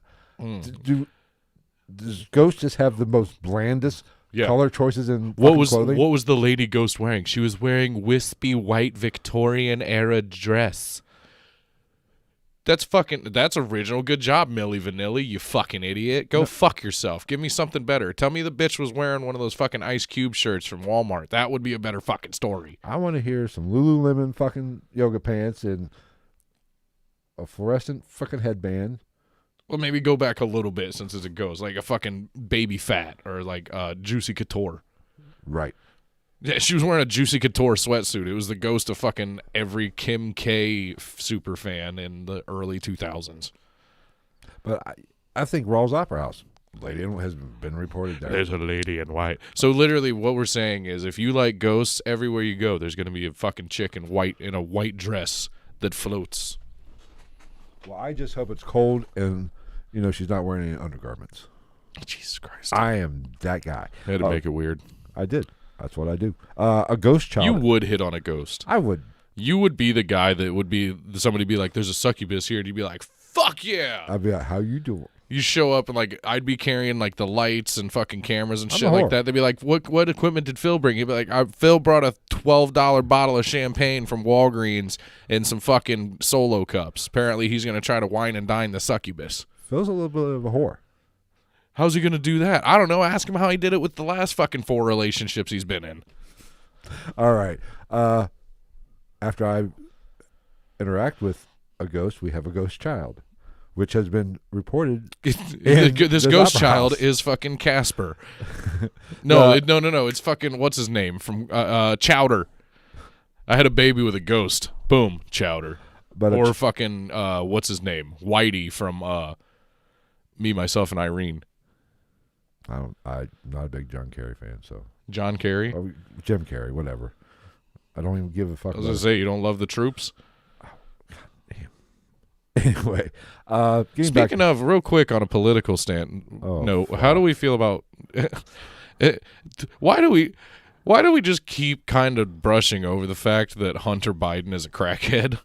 does ghosts just have the most blandest color choices in clothing? What was the lady ghost wearing? She was wearing wispy white Victorian era dress. That's original. Good job, Milli Vanilli, you fucking idiot. Go fuck yourself. Give me something better. Tell me the bitch was wearing one of those fucking Ice Cube shirts from Walmart. That would be a better fucking story. I want to hear some Lululemon fucking yoga pants and a fluorescent fucking headband. Well, maybe go back a little bit since it's a ghost, like a fucking Baby Fat or like Juicy Couture. Right. Yeah, she was wearing a Juicy Couture sweatsuit. It was the ghost of fucking every Kim K super fan in the early 2000s. But I think Rawls Opera House, lady has been reported there. There's a lady in white. So literally what we're saying is if you like ghosts, everywhere you go, there's going to be a fucking chick in a white dress that floats. Well, I just hope it's cold and, she's not wearing any undergarments. Jesus Christ. I am that guy. I had to make it weird. I did. That's what I do. A ghost child. You would hit on a ghost. I would. You would be the guy that would be somebody be like, there's a succubus here, and you'd be like, fuck yeah. I'd be like, how you doing? You show up and like I'd be carrying like the lights and fucking cameras and I'm shit a like whore. that. They'd be like, "What equipment did Phil bring?" He'd be like, "Phil brought a $12 bottle of champagne from Walgreens and some fucking Solo cups. Apparently, he's gonna try to wine and dine the succubus." Phil's a little bit of a whore. How's he gonna do that? I don't know. Ask him how he did it with the last fucking 4 relationships he's been in. All right. After I interact with a ghost, we have a ghost child, which has been reported. This ghost child house. is fucking Casper. No, No. no. It's fucking what's his name from Chowder. I had a baby with a ghost. Boom, Chowder. But Or fucking what's his name? Whitey from Me, Myself, and Irene. I'm not a big John Kerry fan, so John Kerry. or Jim Carrey, whatever. I don't even give a fuck. I was gonna say you don't love the troops. Anyway, Speaking of, real quick on a political note, how do we feel about? Why do we just keep kind of brushing over the fact that Hunter Biden is a crackhead?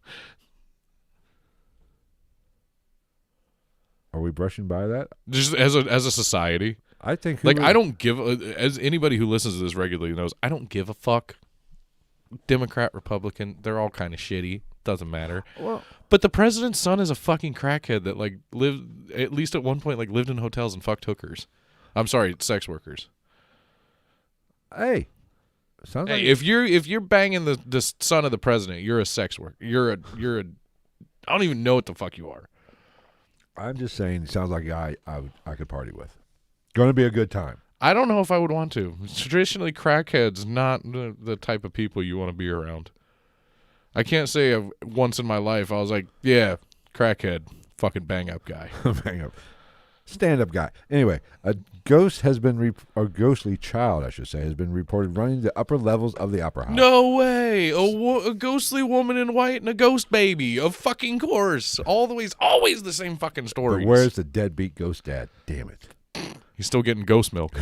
are we brushing by that? Just as a society, I think I don't give as anybody who listens to this regularly knows, I don't give a fuck. Democrat, Republican, they're all kind of shitty. Doesn't matter. Well, But the president's son is a fucking crackhead that lived at least at one point lived in hotels and fucked hookers. I'm sorry, sex workers. hey, sounds like Hey, if you're banging the son of the president, you're a sex worker. You're a I don't even know what the fuck you are. I'm just saying, it sounds like a guy I could party with. Going to be a good time. I don't know if I would want to. Traditionally, crackheads not the type of people you want to be around. I can't say once in my life I was like, yeah, crackhead, fucking bang up guy. Bang up. Stand up guy. Anyway, a ghost has been a ghostly child, I should say, has been reported running the upper levels of the opera house. No way! A ghostly woman in white and a ghost baby. Of fucking course. Always the same fucking stories. But where's the deadbeat ghost dad? Damn it. He's still getting ghost milk.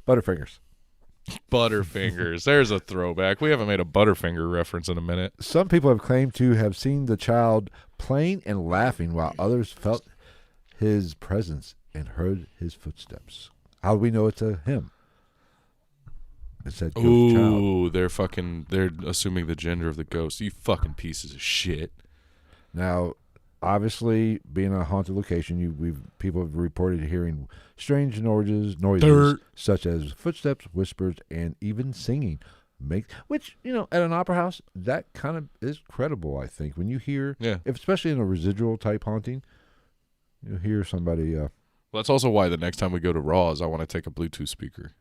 Butterfingers. Butterfingers. There's a throwback. We haven't made a Butterfinger reference in a minute. Some people have claimed to have seen the child playing and laughing while others felt his presence and heard his footsteps. How do we know it's a him? It said ghost child. Ooh, they're assuming the gender of the ghost. You fucking pieces of shit. Now, obviously, being a haunted location, people have reported hearing strange noises Dirt. such as footsteps, whispers, and even singing. Which, at an opera house, that kind of is credible, I think. When you hear, especially in a residual type haunting, you hear somebody. Well, that's also why the next time we go to Raws, I want to take a Bluetooth speaker.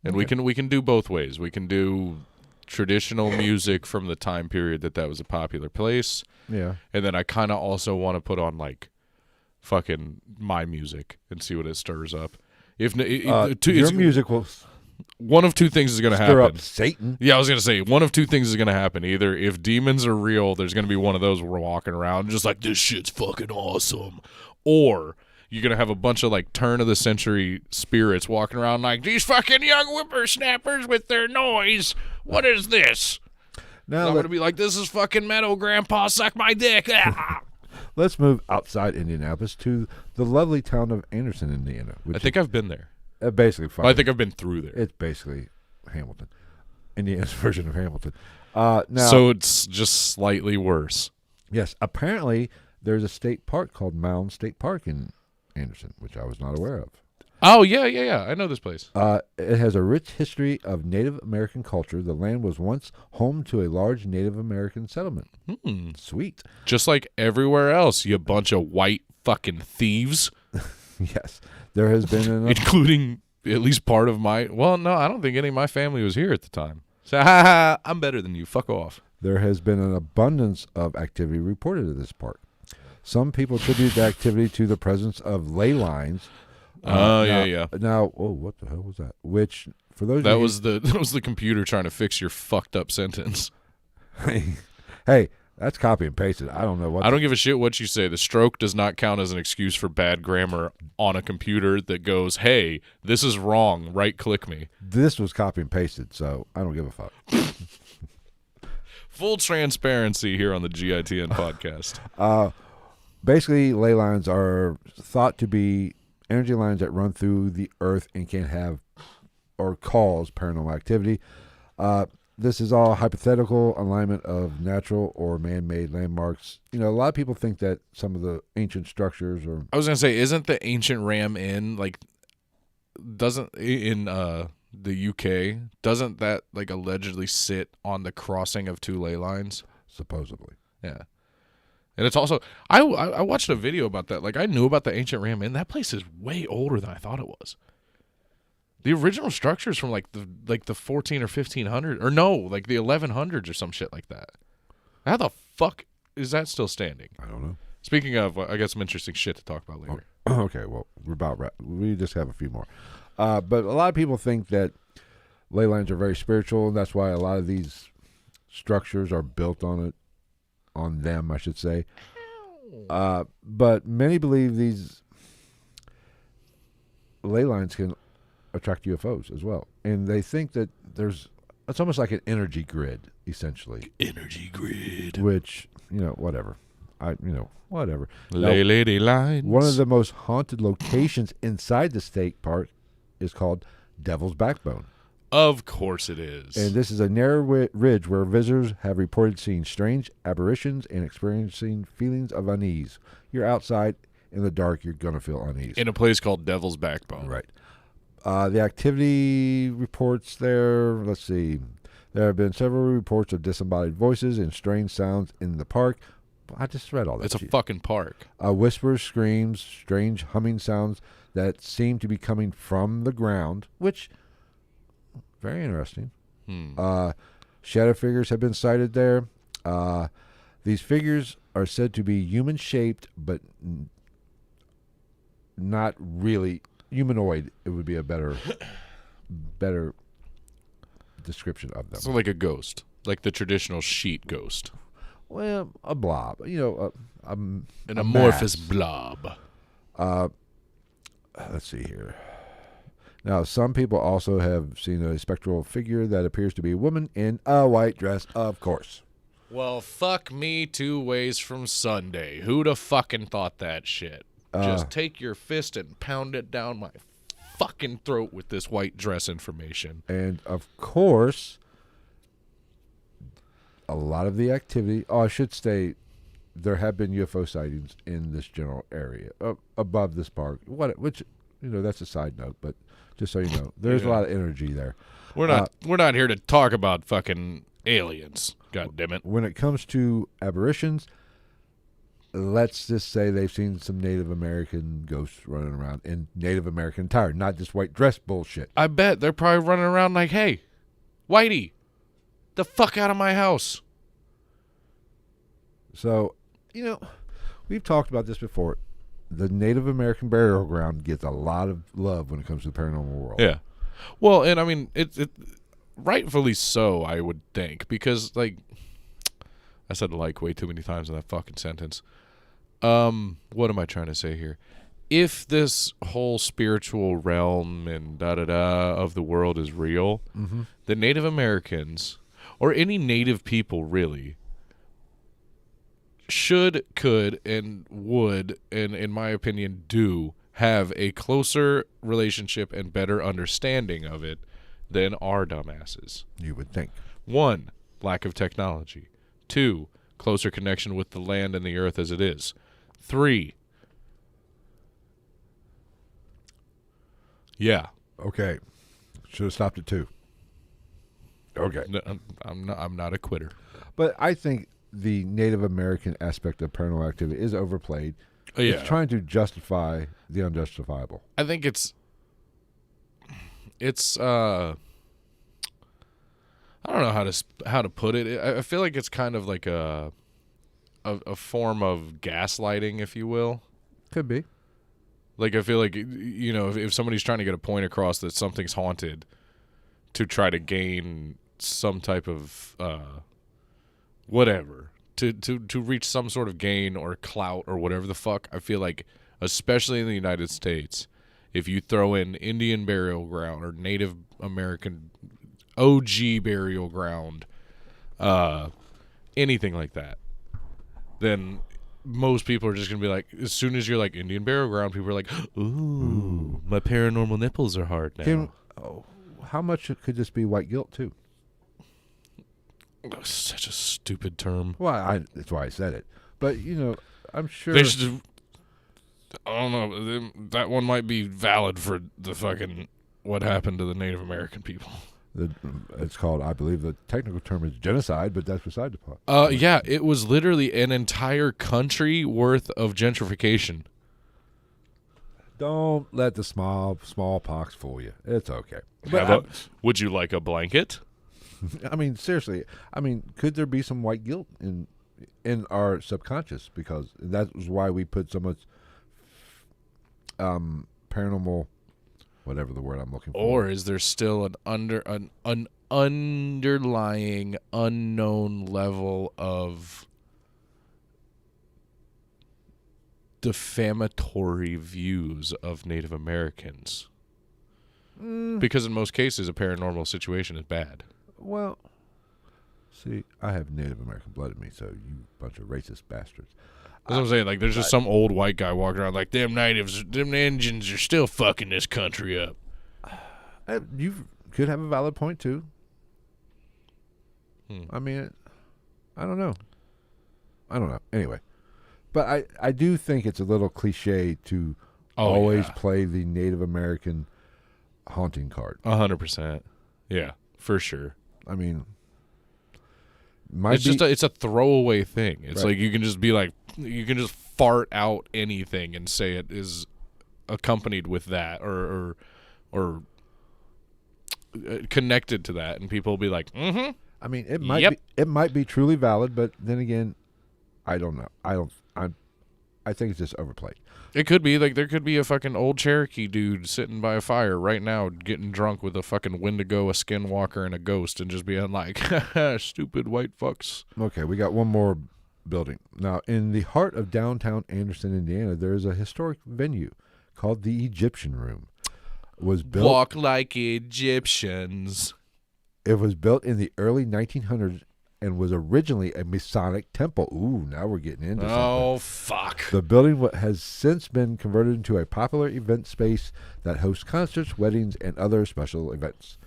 And we can do both ways. We can do traditional music from the time period that was a popular place. Yeah. And then I kind of also want to put on fucking my music and see what it stirs up. Your music will one of two things is going to stir happen. up Satan. Yeah, I was going to say one of two things is going to happen. Either if demons are real, there's going to be one of those where we're walking around just like this shit's fucking awesome, or you're going to have a bunch of turn of the century spirits walking around like these fucking young whippersnappers with their noise. What is this? Now I'm going to be like, this is fucking metal, Grandpa, suck my dick. Let's move outside Indianapolis to the lovely town of Anderson, Indiana. I think I've been there. Basically, I think I've been through there. It's basically Hamilton, Indiana's version of Hamilton. Now, So it's just slightly worse. yes, apparently there's a state park called Mound State Park in Anderson, which I was not aware of. Oh, yeah. I know this place. It has a rich history of Native American culture. The land was once home to a large Native American settlement. Sweet. Just like everywhere else, you bunch of white fucking thieves. Yes. There has been Including at least part of my... Well, no, I don't think any of my family was here at the time. So, I'm better than you. Fuck off. There has been an abundance of activity reported at this park. Some people attribute the activity to the presence of ley lines. Yeah. Now, what the hell was that? Which, for those That of was the computer trying to fix your fucked up sentence. Hey, that's copy and pasted. I don't know what. I don't give a shit what you say. The stroke does not count as an excuse for bad grammar on a computer that goes, "Hey, this is wrong. Right-click me." This was copy and pasted, so I don't give a fuck. Full transparency here on the GITN podcast. Basically, ley lines are thought to be energy lines that run through the earth and can have or cause paranormal activity. This is all hypothetical alignment of natural or man-made landmarks. You know, a lot of people think that some of the ancient structures are... I was going to say, isn't the ancient Ram Inn, doesn't, in the UK, doesn't that, allegedly sit on the crossing of two ley lines? Supposedly. Yeah. And it's also, I watched a video about that. I knew about the ancient Ram Inn. That place is way older than I thought it was. The original structure is from the 14 or 1500, or no, the 1100s or some shit like that. How the fuck is that still standing? I don't know. Speaking of, I got some interesting shit to talk about later. Okay, well, we just have a few more. But a lot of people think that ley lines are very spiritual, and that's why a lot of these structures are built on them, I should say. But many believe these ley lines can attract UFOs as well, and they think that it's almost like an energy grid, essentially. Energy grid. Which, whatever. Whatever. Lady lines. One of the most haunted locations inside the state park is called Devil's Backbone. Of course it is. And this is a narrow ridge where visitors have reported seeing strange apparitions and experiencing feelings of unease. You're outside in the dark, you're going to feel unease. In a place called Devil's Backbone. Right. The activity reports there, let's see. There have been several reports of disembodied voices and strange sounds in the park. I just read all that. It's a fucking park. Whispers, screams, strange humming sounds that seem to be coming from the ground, which, very interesting. Shadow figures have been sighted there. These figures are said to be human-shaped, but not really humanoid. It would be a better description of them. So like a ghost, like the traditional sheet ghost. Well, a blob, an amorphous blob. Let's see here. Now, some people also have seen a spectral figure that appears to be a woman in a white dress, of course. Well, fuck me 2 ways from Sunday. Who'd have fucking thought that shit? Just take your fist and pound it down my fucking throat with this white dress information. And, of course, a lot of the activity... I should say, there have been UFO sightings in this general area, above this park, which, that's a side note, but just so you know, there's a lot of energy there. We're not here to talk about fucking aliens, God damn it. When it comes to apparitions... Let's just say they've seen some Native American ghosts running around in Native American attire, not just white dress bullshit. I bet they're probably running around like, hey, Whitey, the fuck out of my house. So, we've talked about this before. The Native American burial ground gets a lot of love when it comes to the paranormal world. Yeah. Well, and I mean, it rightfully so, I would think, because, I said way too many times in that fucking sentence. What am I trying to say here? If this whole spiritual realm and da-da-da of the world is real, the Native Americans, or any native people really, should, could, and would, and in my opinion do, have a closer relationship and better understanding of it than our dumbasses. You would think. 1, lack of technology. 2, closer connection with the land and the earth as it is. 3, yeah. Okay. Should have stopped at 2. Okay. No, I'm not a quitter. But I think the Native American aspect of paranormal activity is overplayed. Oh, yeah. It's trying to justify the unjustifiable. I think it's I don't know how to put it. I feel like it's kind of like a form of gaslighting, if you will. Could be. Like, I feel like, you know, if somebody's trying to get a point across that something's haunted to try to gain some type of whatever, to reach some sort of gain or clout or whatever the fuck, I feel like, especially in the United States, if you throw in Indian burial ground or Native American OG burial ground, anything like that, then most people are just going to be like, as soon as you're like Indian burial ground, people are like, ooh, my paranormal nipples are hard now. How much could this be white guilt, too? Oh, such a stupid term. Well, that's why I said it. But, you know, I'm sure. They should, I don't know. That one might be valid for the fucking what happened to the Native American people. It's called, I believe the technical term is genocide, but that's beside the point. Yeah, it was literally an entire country worth of gentrification. Don't let the smallpox fool you. It's okay. But would you like a blanket? I mean, seriously. I mean, could there be some white guilt in our subconscious? Because that was why we put so much paranormal, whatever the word I'm looking for. Or is there still an underlying unknown level of defamatory views of Native Americans? Because in most cases, a paranormal situation is bad. Well, see, I have Native American blood in me, so you bunch of racist bastards. That's what I'm saying. Like, there's just some old white guy walking around like, them natives, them Indians are still fucking this country up. You could have a valid point, too. I mean, I don't know. Anyway. But I do think it's a little cliche to always play the Native American haunting card. 100%. Yeah, for sure. I mean, it's a throwaway thing. It's right. like you can just be like, you can just fart out anything and say it is accompanied with that or connected to that, and people will be like, mm-hmm. I mean, it might be truly valid, but then again, I don't know. I think it's just overplayed. It could be like there could be a fucking old Cherokee dude sitting by a fire right now getting drunk with a fucking Wendigo, a skinwalker, and a ghost, and just being like, stupid white fucks. Okay, we got one more building. Now, in the heart of downtown Anderson, Indiana, there is a historic venue called the Egyptian Room. Walk like Egyptians. It was built in the early 1900s and was originally a Masonic temple. Ooh, now we're getting into something. Oh, fuck. The building has since been converted into a popular event space that hosts concerts, weddings, and other special events.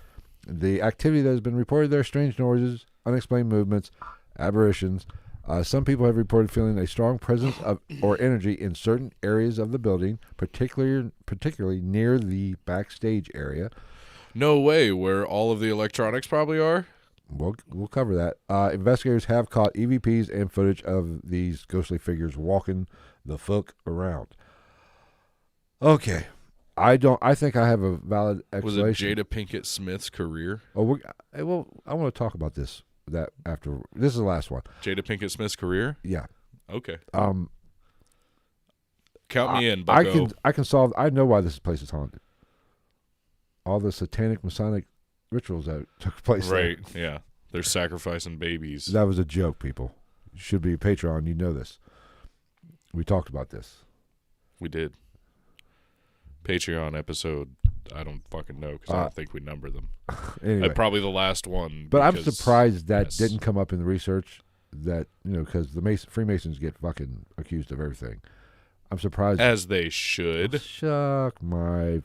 The activity that has been reported there, strange noises, unexplained movements, apparitions. Some people have reported feeling a strong presence of or energy in certain areas of the building, particularly near the backstage area. No way, where all of the electronics probably are? We'll cover that. Investigators have caught EVPs and footage of these ghostly figures walking the fuck around. Okay. I think I have a valid explanation. Was it Jada Pinkett Smith's career? Oh, I want to talk about this after. This is the last one. Jada Pinkett Smith's career? Yeah. Okay. Count me in, bucko. I can solve. I know why this place is haunted. All the satanic Masonic rituals that took place right there. Yeah, they're sacrificing babies. That was a joke, people. You should be a Patreon, you know this. We talked about this. We did. Patreon episode, I don't fucking know because I don't think we number them. Anyway. Probably the last one. But I'm surprised that didn't come up in the research that, because the Freemasons get fucking accused of everything. I'm surprised. As they should. Shuck my...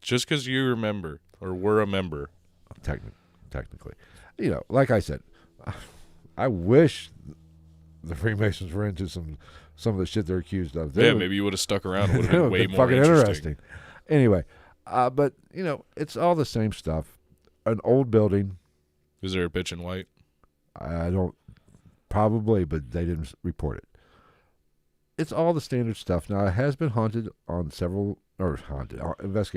Just because you remember or were a member. Technically. like I said, I wish the Freemasons were into some of the shit they're accused of. Maybe you would have stuck around. It would have been way more fucking interesting. Anyway, but it's all the same stuff. An old building. Is there a bitch in white? I don't, probably, but they didn't report it. It's all the standard stuff. Now, it has been investigated.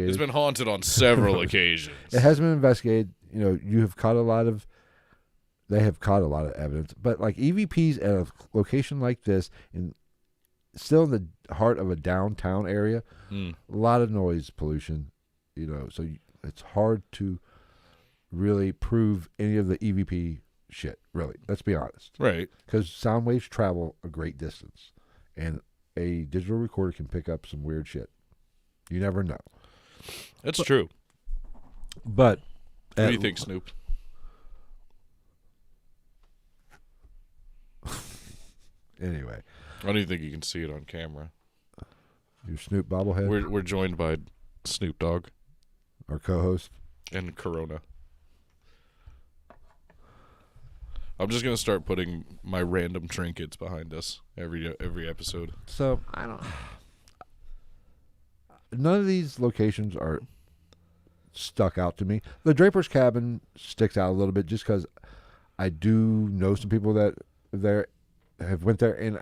It's been haunted on several occasions. It has been investigated. They have caught a lot of evidence. But like EVPs at a location like this, still in the heart of a downtown area, a lot of noise pollution, so it's hard to really prove any of the EVP shit, really. Let's be honest. Right. Because sound waves travel a great distance, and a digital recorder can pick up some weird shit. You never know. That's true. But what do you think, Snoop? Anyway. I don't even think you can see it on camera. Your Snoop bobblehead? We're joined by Snoop Dogg. Our co-host. And Corona. I'm just going to start putting my random trinkets behind us every episode. So, none of these locations are stuck out to me. The Draper's Cabin sticks out a little bit just because I do know some people that have went there, and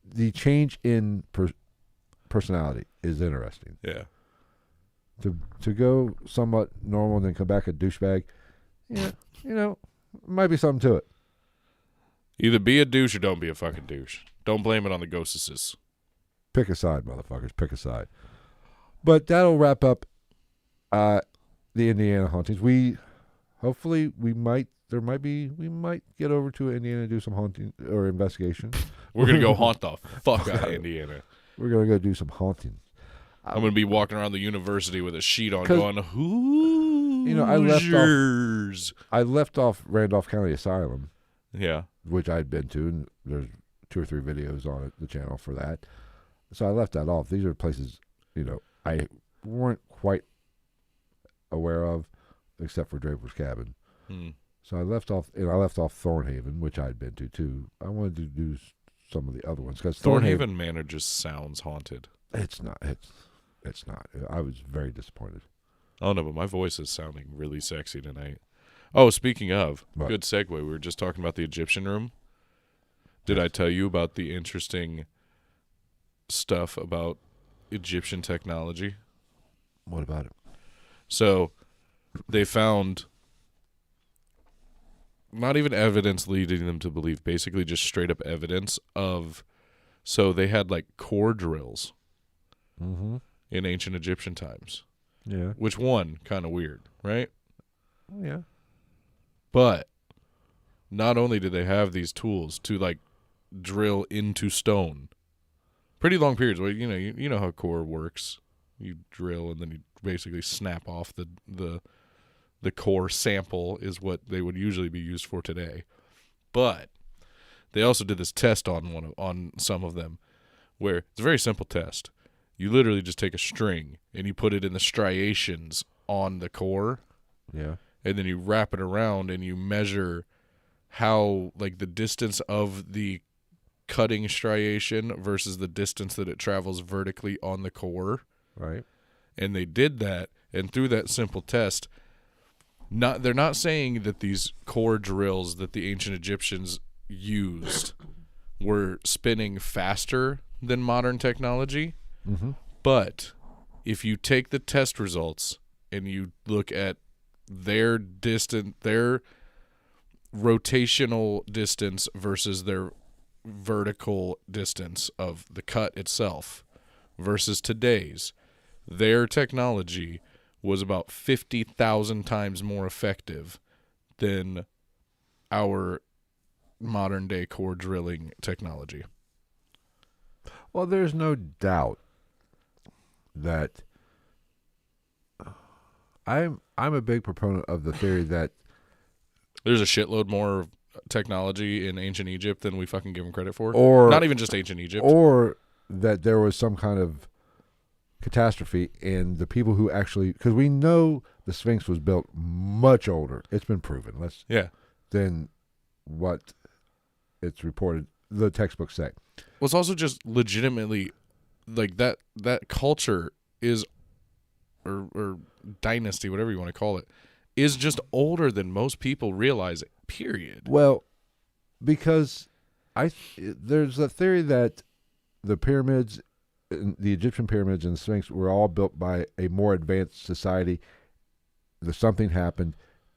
the change in personality is interesting. Yeah. To go somewhat normal and then come back a douchebag, might be something to it. Either be a douche or don't be a fucking douche. Don't blame it on the ghostesses. Pick a side, motherfuckers. Pick a side. But that'll wrap up the Indiana hauntings. We might get over to Indiana and do some haunting or investigation. We're gonna go haunt the fuck out of Indiana. We're gonna go do some haunting. I'm gonna be walking around the university with a sheet on, going, "Who?" I left off Randolph County Asylum. Yeah, which I'd been to, and there's 2 or 3 videos on the channel for that. So I left that off. These are places I weren't quite aware of, except for Draper's Cabin. So I left off Thornhaven, which I'd been to too. I wanted to do some of the other ones because Thornhaven Manor just sounds haunted. It's not. It's not. I was very disappointed. Oh no, but my voice is sounding really sexy tonight. Oh, speaking of, what? Good segue. We were just talking about the Egyptian room. Did I tell you about the interesting stuff about Egyptian technology? What about it? So they found not even evidence leading them to believe, basically just straight up evidence of, so they had like core drills in ancient Egyptian times. Yeah. Which one, kind of weird, right? Yeah. But not only did they have these tools to like drill into stone, pretty long periods where you know how core works. You drill and then you basically snap off the core sample is what they would usually be used for today. But they also did this test on some of them where it's a very simple test. You literally just take a string and you put it in the striations on the core. Yeah. And then you wrap it around and you measure how, like, the distance of the cutting striation versus the distance that it travels vertically on the core. Right. And they did that, and through that simple test, they're not saying that these core drills that the ancient Egyptians used were spinning faster than modern technology. But if you take the test results and you look at their rotational distance versus their vertical distance of the cut itself versus today's, their technology was about 50,000 times more effective than our modern day core drilling technology. Well, there's no doubt that I'm a big proponent of the theory that there's a shitload more technology in ancient Egypt than we fucking give them credit for. Or not even just ancient Egypt. Or that there was some kind of catastrophe and the people who actually, because we know the Sphinx was built much older. It's been proven. Yeah. Than what it's reported. The textbooks say. Well, it's also just legitimately like that culture is, or dynasty, whatever you want to call it, is just older than most people realize. Period. Well, because there's a theory that the pyramids, the Egyptian pyramids and the Sphinx were all built by a more advanced society. There's something happened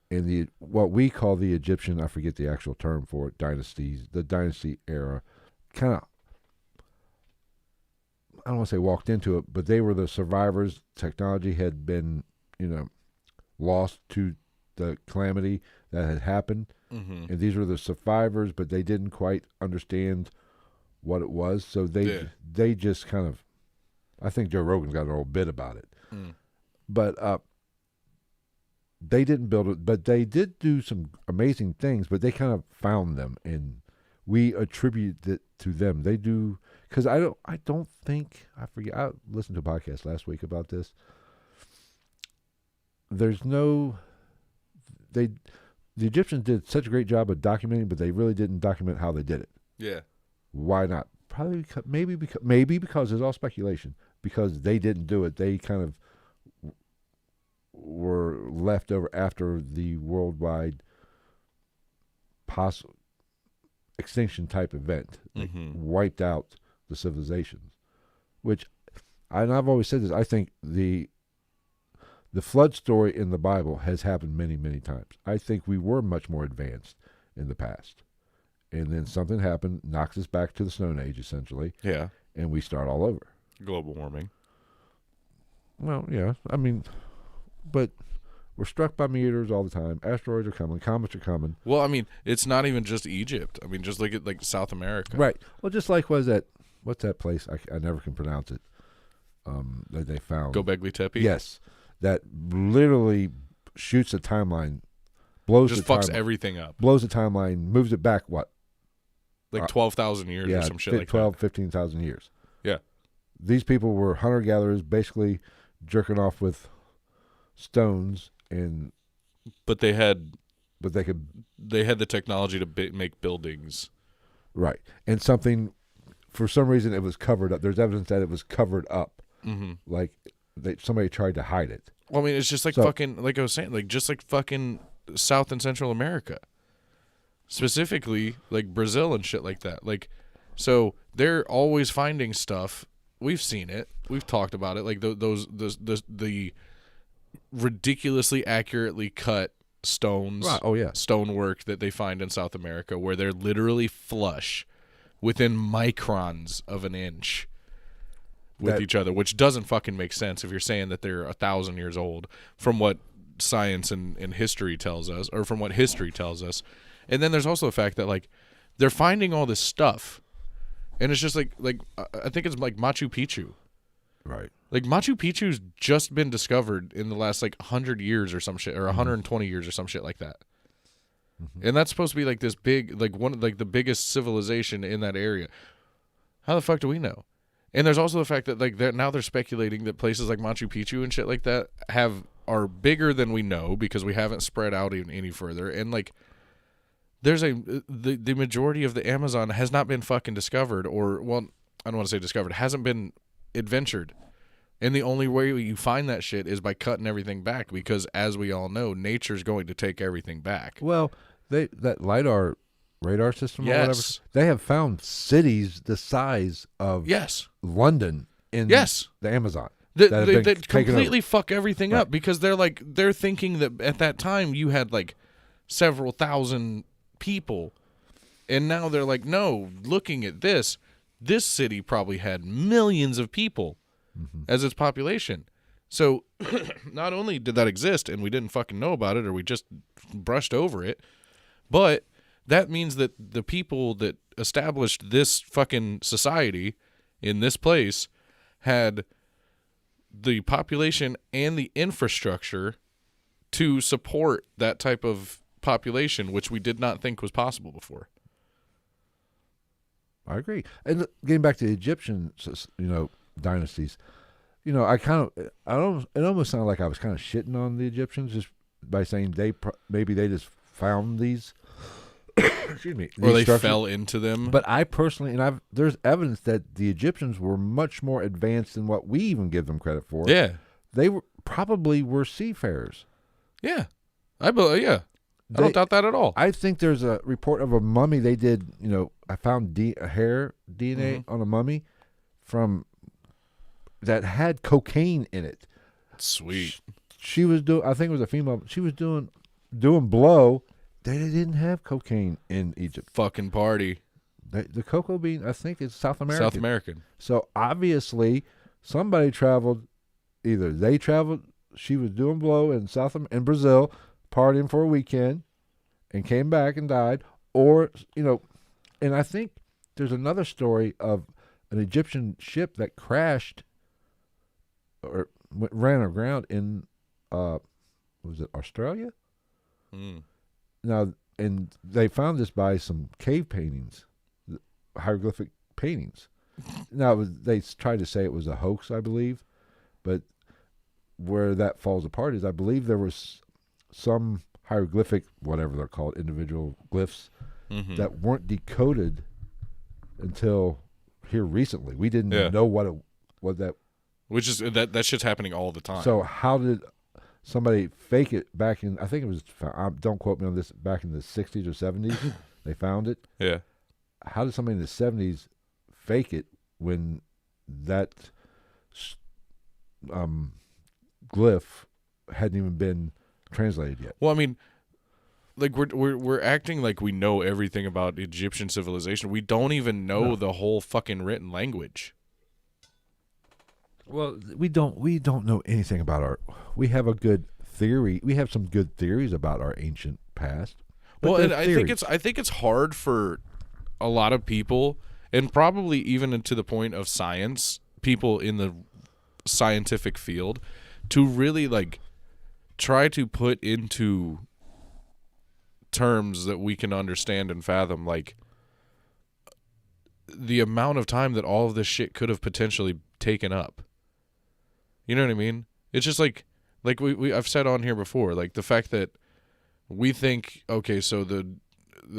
in the what we call the Egyptian, I forget the actual term for it, dynasties, the dynasty era, kind of, I don't want to say walked into it, but they were the survivors. Technology had been, lost to the calamity that had happened. Mm-hmm. And these were the survivors, but they didn't quite understand what it was. So they just kind of, I think Joe Rogan's got an old bit about it. Mm. But they didn't build it, but they did do some amazing things, but they kind of found them, and we attribute it to them. They do, because I don't think, I forget, I listened to a podcast last week about this. The Egyptians did such a great job of documenting, but they really didn't document how they did it. Yeah. Why not? Probably maybe because it's all speculation. Because they didn't do it, they kind of were left over after the worldwide extinction type event. Mm-hmm. Wiped out the civilizations. Which, and I've always said this, I think the flood story in the Bible has happened many, many times. I think we were much more advanced in the past. And then something happened, knocks us back to the Stone Age, essentially. Yeah. And we start all over. Global warming. Well, yeah. I mean, but we're struck by meteors all the time. Asteroids are coming. Comets are coming. Well, I mean, it's not even just Egypt. I mean, just look at, like, South America. Right. Well, just like what's that place? I never can pronounce it. That they found. Göbekli Tepe? Yes. That literally shoots a timeline, blows just the fucks timeline, everything up. blows the timeline, moves it back, what? Like 12,000 years or some shit like 12, that. 15,000 years. Yeah. These people were hunter-gatherers, basically jerking off with stones, but they had the technology to make buildings. Right. And something, for some reason, it was covered up. There's evidence that it was covered up. Mm-hmm. Like somebody tried to hide it. Well, I mean, it's just like fucking, like I was saying, like just like fucking South and Central America. Specifically, like Brazil and shit like that. Like, so they're always finding stuff. We've seen it. We've talked about it. Like the ridiculously accurately cut stones, Right. Oh yeah, stonework that they find in South America, where they're literally flush within microns of an inch with each other, which doesn't fucking make sense if you're saying that they're 1,000 years old from what science and history tells us, or from what history tells us. And then there's also the fact that, like, they're finding all this stuff, and it's just like I think it's like Machu Picchu. Right. Like, Machu Picchu's just been discovered in the last, like, 100 years or some shit, or 120 years or some shit like that. Mm-hmm. And that's supposed to be, like, this big, like, one, like, the biggest civilization in that area. How the fuck do we know? And there's also the fact that, like, now they're speculating that places like Machu Picchu and shit like that are bigger than we know because we haven't spread out any further. And, like, there's the majority of the Amazon has not been fucking discovered, or, well, I don't want to say discovered, hasn't been adventured. And the only way you find that shit is by cutting everything back, because, as we all know, nature's going to take everything back. Well, that radar system, yes, or whatever, they have found cities the size of London in the Amazon. They completely fuck everything up, because they're thinking that at that time you had like several thousand people, and now they're like, no, looking at this city probably had millions of people as its population. So not only did that exist and we didn't fucking know about it, or we just brushed over it, but that means that the people that established this fucking society in this place had the population and the infrastructure to support that type of population, which we did not think was possible before. I agree. And getting back to the Egyptian, dynasties, I don't. It almost sounded like I was kind of shitting on the Egyptians just by saying maybe they just found these. Excuse me. Or these they structures. fell into them. But I personally, and there's evidence that the Egyptians were much more advanced than what we even give them credit for. Yeah. They probably were seafarers. Yeah. I don't doubt that at all. I think there's a report of a mummy they did. I found hair DNA on a mummy from that had cocaine in it. Sweet. She was doing. I think it was a female. She was doing blow. They didn't have cocaine in Egypt. Fucking party. The cocoa bean, I think, is South American. South American. So obviously, somebody traveled. Either they traveled. She was doing blow in Brazil, partying for a weekend, and came back and died. Or and I think there's another story of an Egyptian ship that crashed or ran aground in was it Australia? Mm. Now, and they found this by some cave paintings, hieroglyphic paintings. Now, they tried to say it was a hoax, I believe, but where that falls apart is I believe there was some hieroglyphic, whatever they're called, individual glyphs that weren't decoded until here recently. We didn't know what that. Which is that shit's happening all the time. So how did somebody fake it back in, I think it was, don't quote me on this, back in the 60s or 70s, they found it. Yeah. How did somebody in the 70s fake it when that glyph hadn't even been translated yet? Well, I mean, like we're acting like we know everything about Egyptian civilization. We don't even know the whole fucking written language. Well, we don't know anything about we have a good theory. We have some good theories about our ancient past. Well, and I think it's hard for a lot of people, and probably even to the point of science, people in the scientific field, to really like try to put into terms that we can understand and fathom, like the amount of time that all of this shit could have potentially taken up. You know what I mean? It's just like I've said on here before, like the fact that we think, okay, so the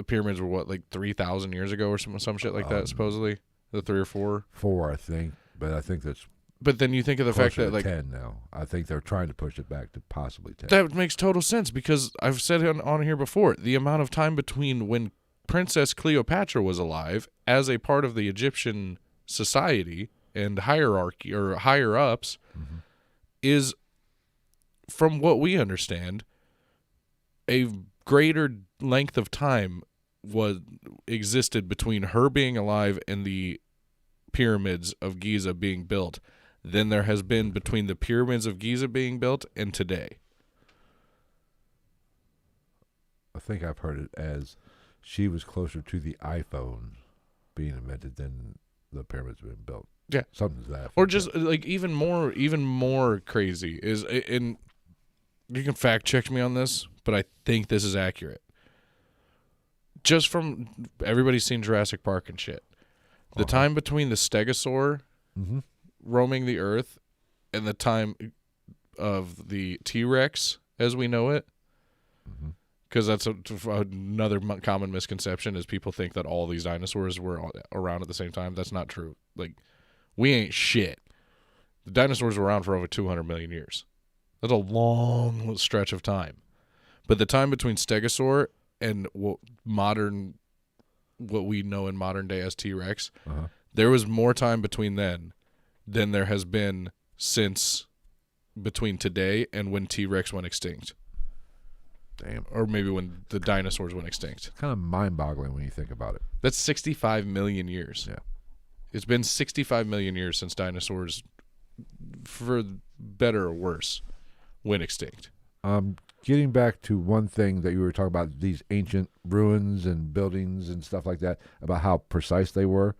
pyramids were what, like 3,000 years ago or some shit like that, supposedly, the 3 or 4. 4, I think, but I think that's. But then you think of the fact that like 10 now. I think they're trying to push it back to possibly 10. That makes total sense because I've said on here before, the amount of time between when Princess Cleopatra was alive as a part of the Egyptian society and hierarchy or higher ups is, from what we understand, a greater length of time existed between her being alive and the pyramids of Giza being built than there has been between the pyramids of Giza being built and today. I think I've heard it as she was closer to the iPhone being invented than the pyramids being built. Yeah, something to that. Or just like even more crazy is, and you can fact check me on this, but I think this is accurate. Just from everybody's seen Jurassic Park and shit, the time between the Stegosaur roaming the earth and the time of the T-Rex as we know it, because that's another common misconception is people think that all these dinosaurs were around at the same time. That's not true. Like, we ain't shit. The dinosaurs were around for over 200 million years. That's a long stretch of time. But the time between Stegosaur and what we know in modern day as T-Rex, there was more time between then than there has been since between today and when T-Rex went extinct. Damn. Or maybe when the dinosaurs went extinct. Kind of mind-boggling when you think about it. That's 65 million years. Yeah. It's been 65 million years since dinosaurs, for better or worse, went extinct. Getting back to one thing that you were talking about, these ancient ruins and buildings and stuff like that, about how precise they were.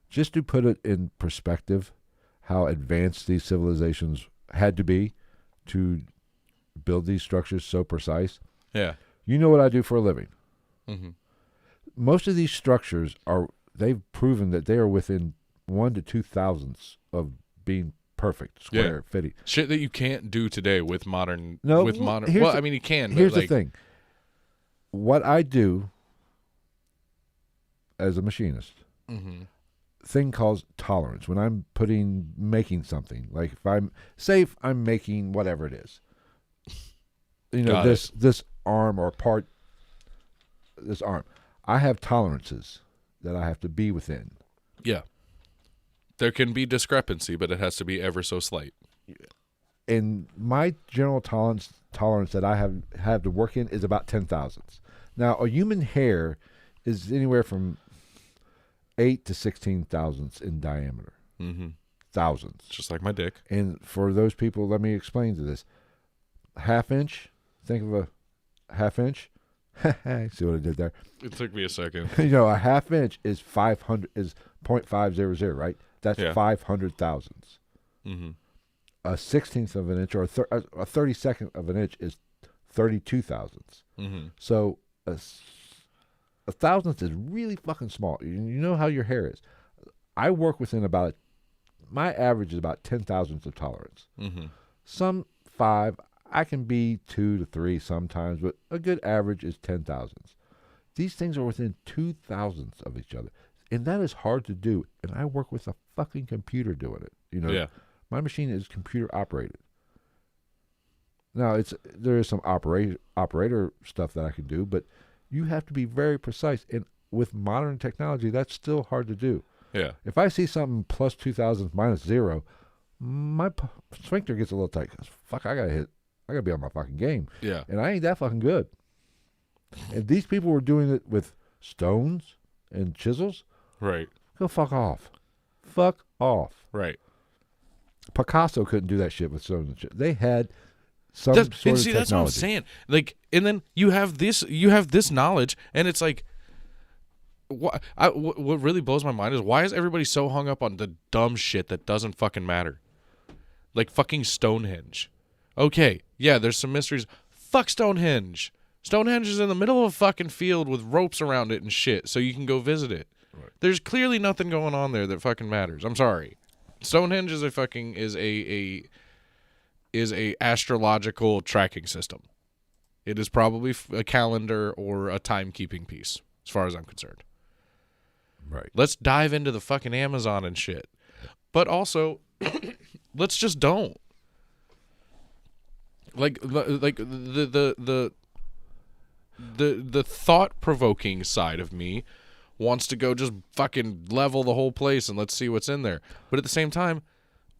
Just to put it in perspective, how advanced these civilizations had to be to build these structures so precise. Yeah. You know what I do for a living. Mm-hmm. Most of these structures they've proven that they are within 1 to 2 thousandths of being perfect, square, fitting. Shit that you can't do today with modern. No, with modern. here's Well, the- I mean, you can. But Here's like, the thing. What I do as a machinist, thing calls tolerance. When I'm making something, like if I'm making whatever it is, this arm or part, this arm, I have tolerances that I have to be within. Yeah. There can be discrepancy, but it has to be ever so slight. And my general tolerance that I have to work in is about 10 thousandths. Now, a human hair is anywhere from 8 to 16 thousandths in diameter. Thousandths. Just like my dick. And for those people, let me explain to this. Half inch, think of a half inch. See what I did there? It took me a second. A half inch is 0.500, right? That's 500 thousandths. A 16th of an inch or a 32nd of an inch is 32 thousandths. So a thousandth is really fucking small. You know how your hair is. I work within my average is about 10 thousandths of tolerance. Some 5, I can be 2 to 3 sometimes, but a good average is 10 thousandths. These things are within 2 thousandths of each other. And that is hard to do. And I work with a fucking computer doing it. My machine is computer operated. Now, there is some operator stuff that I can do, but you have to be very precise. And with modern technology, that's still hard to do. Yeah. If I see something plus 2 thousandths minus 0, my sphincter gets a little tight. 'Cause fuck, I gotta be on my fucking game. Yeah. And I ain't that fucking good. And these people were doing it with stones and chisels. Right. Go fuck off. Fuck off. Right. Picasso couldn't do that shit with stones and shit. They had some sort of technology. That's what I'm saying. Like, and then you have this knowledge, and it's like, what really blows my mind is why is everybody so hung up on the dumb shit that doesn't fucking matter? Like fucking Stonehenge. Okay, yeah, there's some mysteries. Fuck Stonehenge. Stonehenge is in the middle of a fucking field with ropes around it and shit, so you can go visit it. Right. There's clearly nothing going on there that fucking matters. I'm sorry. Stonehenge is a astrological tracking system. It is probably a calendar or a timekeeping piece, as far as I'm concerned. Right. Let's dive into the fucking Amazon and shit. But also, let's just don't. Like the thought-provoking side of me wants to go just fucking level the whole place and let's see what's in there. But at the same time,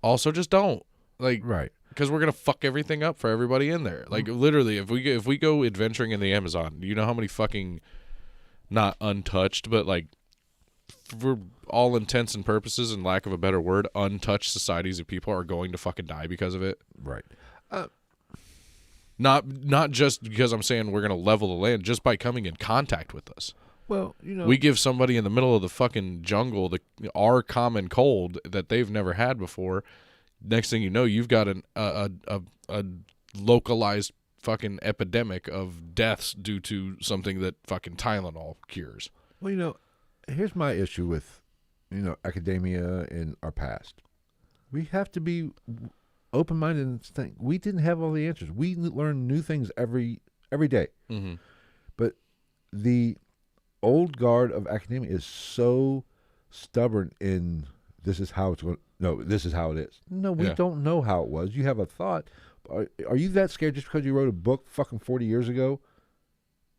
also just don't. Like, right. Because we're gonna fuck everything up for everybody in there. Like literally, if we go adventuring in the Amazon, do you know how many fucking not untouched, but like for all intents and purposes and lack of a better word, untouched societies of people are going to fucking die because of it. Right. Not just because I'm saying we're gonna level the land, just by coming in contact with us. Well, we give somebody in the middle of the fucking jungle our common cold that they've never had before. Next thing you know, you've got a localized fucking epidemic of deaths due to something that fucking Tylenol cures. Well, here's my issue with, academia in our past. We have to be open-minded and think. We didn't have all the answers. We learn new things every day. Mm-hmm. But the old guard of academia is so stubborn in this is how it's going. No, this is how it is. No, we don't know how it was. You have a thought. Are you that scared just because you wrote a book fucking 40 years ago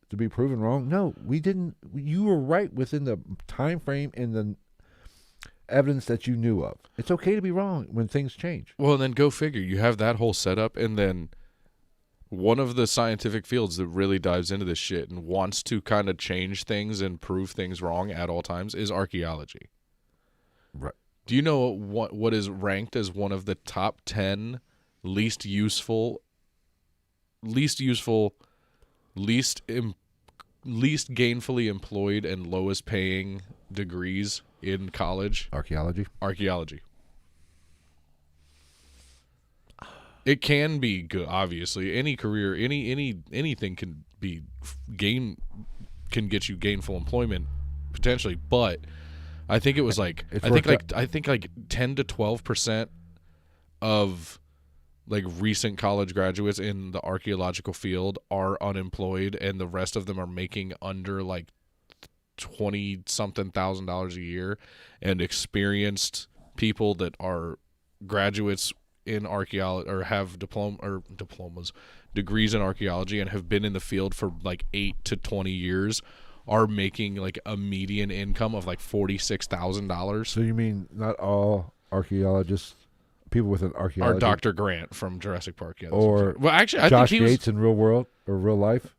to be proven wrong? No, we didn't. You were right within the time frame and the evidence that you knew of. It's okay to be wrong when things change. Well, and then go figure. You have that whole setup, and then one of the scientific fields that really dives into this shit and wants to kind of change things and prove things wrong at all times is archaeology. Right. Do you know what is ranked as one of the top 10 least gainfully employed and lowest paying degrees in college? Archaeology. It can be good, obviously. Any career, anything can get you gainful employment potentially, but I think it was like I think like 10 to 12% of like recent college graduates in the archaeological field are unemployed, and the rest of them are making under like $20-something thousand a year, and experienced people that are graduates in archaeology or have degrees in archaeology and have been in the field for like 8 to 20 years are making like a median income of like $46,000. So you mean not all archaeologists, people with an archaeology, Or Dr. Grant from Jurassic Park, yeah, or well, actually, I Josh think he Gates in real world or real life?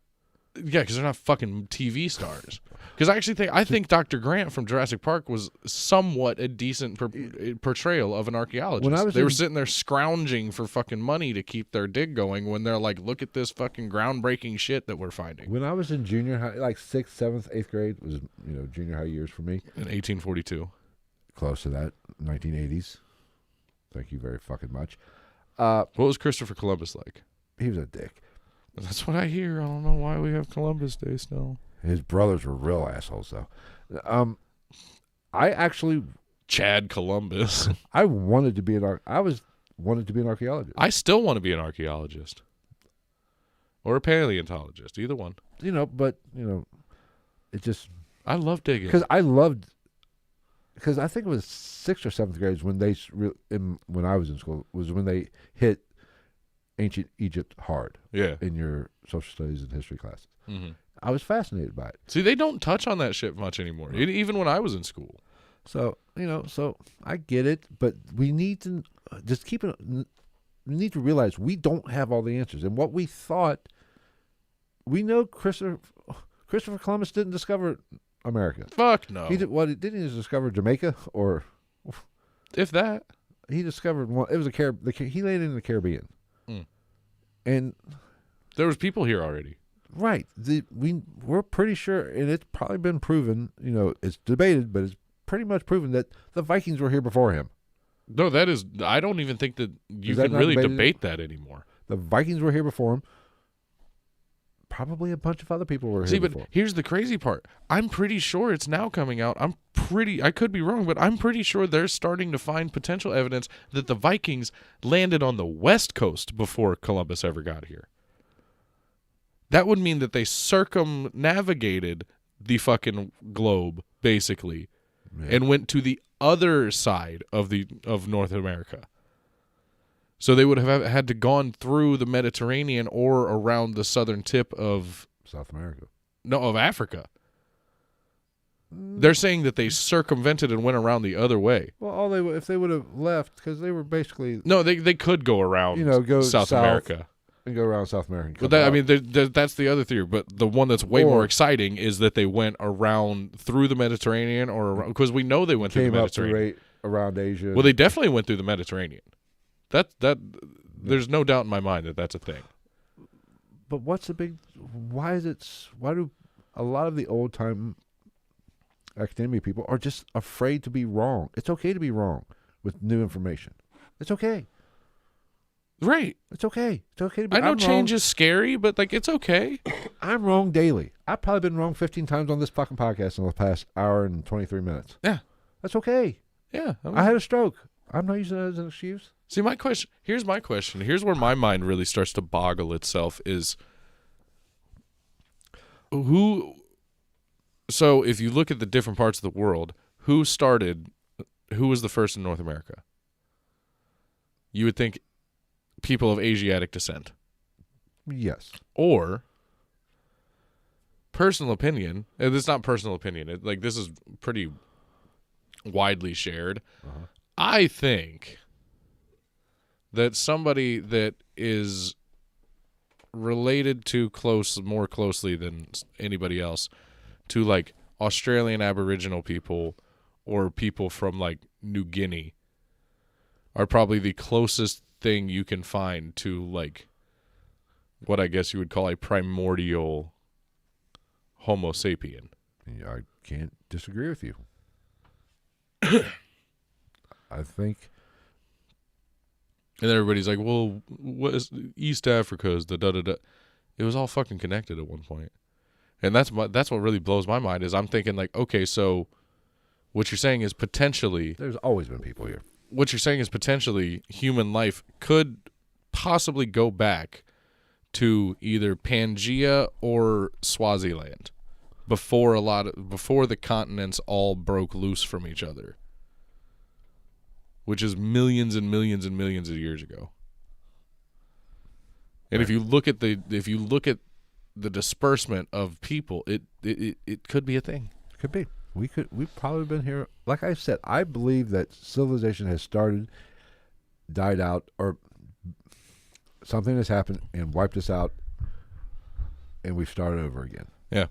Yeah, because they're not fucking TV stars. Because I think Dr. Grant from Jurassic Park was somewhat a decent portrayal of an archaeologist. They were sitting there scrounging for fucking money to keep their dig going when they're like, look at this fucking groundbreaking shit that we're finding. When I was in junior high, like 6th, 7th, 8th grade was, junior high years for me. In 1842. Close to that, 1980s. Thank you very fucking much. What was Christopher Columbus like? He was a dick. That's what I hear. I don't know why we have Columbus Day still. His brothers were real assholes, though. I actually Chad Columbus. I wanted to be wanted to be an archaeologist. I still want to be an archaeologist or a paleontologist, either one. But it just I love digging because I think it was 6th or 7th grade when I was in school was when they hit ancient Egypt hard. Yeah, in your social studies and history classes. Mm-hmm. I was fascinated by it. See, they don't touch on that shit much anymore, even when I was in school. So, so I get it, but we need to just keep it. We need to realize we don't have all the answers. And what we thought, we know Christopher Columbus didn't discover America. Fuck no. Didn't he discover Jamaica or? If that. He discovered one. It was he landed in the Caribbean. Mm. And there was people here already. Right. We're pretty sure, and it's probably been proven, it's debated, but it's pretty much proven that the Vikings were here before him. No, I don't even think that you can really debate that anymore. The Vikings were here before him. Probably a bunch of other people were here before. But here's the crazy part. I'm pretty sure it's now coming out. I could be wrong, but I'm pretty sure they're starting to find potential evidence that the Vikings landed on the West Coast before Columbus ever got here. That would mean that they circumnavigated the fucking globe, basically, and went to the other side of North America. So they would have had to gone through the Mediterranean or around the southern tip of South America. No, of Africa. They're saying that they circumvented and went around the other way. Well, if they would have left, because they were basically they could go around go South America. And go around South America. But that's the other theory. But the one that's way more exciting is that they went around through the Mediterranean, because we know they went through the Mediterranean. Around Asia. Well, they definitely went through the Mediterranean. There's no doubt in my mind that that's a thing. But why do a lot of the old time academia people are just afraid to be wrong? It's okay to be wrong with new information. It's okay. Right. It's okay. It's okay to be. I know change is scary, but it's okay. I'm wrong daily. I've probably been wrong 15 times on this fucking podcast in the past hour and 23 minutes. Yeah. That's okay. Yeah. I had a stroke. I'm not using that as an excuse. See, here's my question. Here's where my mind really starts to boggle itself is so if you look at the different parts of the world, who was the first in North America? You would think people of Asiatic descent. Yes. Or personal opinion. It's not personal opinion. This is pretty widely shared. Uh-huh. I think that somebody that is related to more closely than anybody else to Australian Aboriginal people or people from New Guinea are probably the closest thing you can find to what I guess you would call a primordial Homo sapien. Yeah, I can't disagree with you. I think. And then everybody's like, well, East Africa is the da-da-da. It was all fucking connected at one point. And that's what really blows my mind is I'm thinking okay, so what you're saying is potentially. There's always been people here. what you're saying is potentially human life could possibly go back to either Pangea or Swaziland before the continents all broke loose from each other, which is millions and millions and millions of years ago. And if you look at the disbursement of people, it could be a thing. Could be. We've probably been here. Like I said, I believe that civilization has started, died out, or something has happened and wiped us out, and we've started over again. Yeah.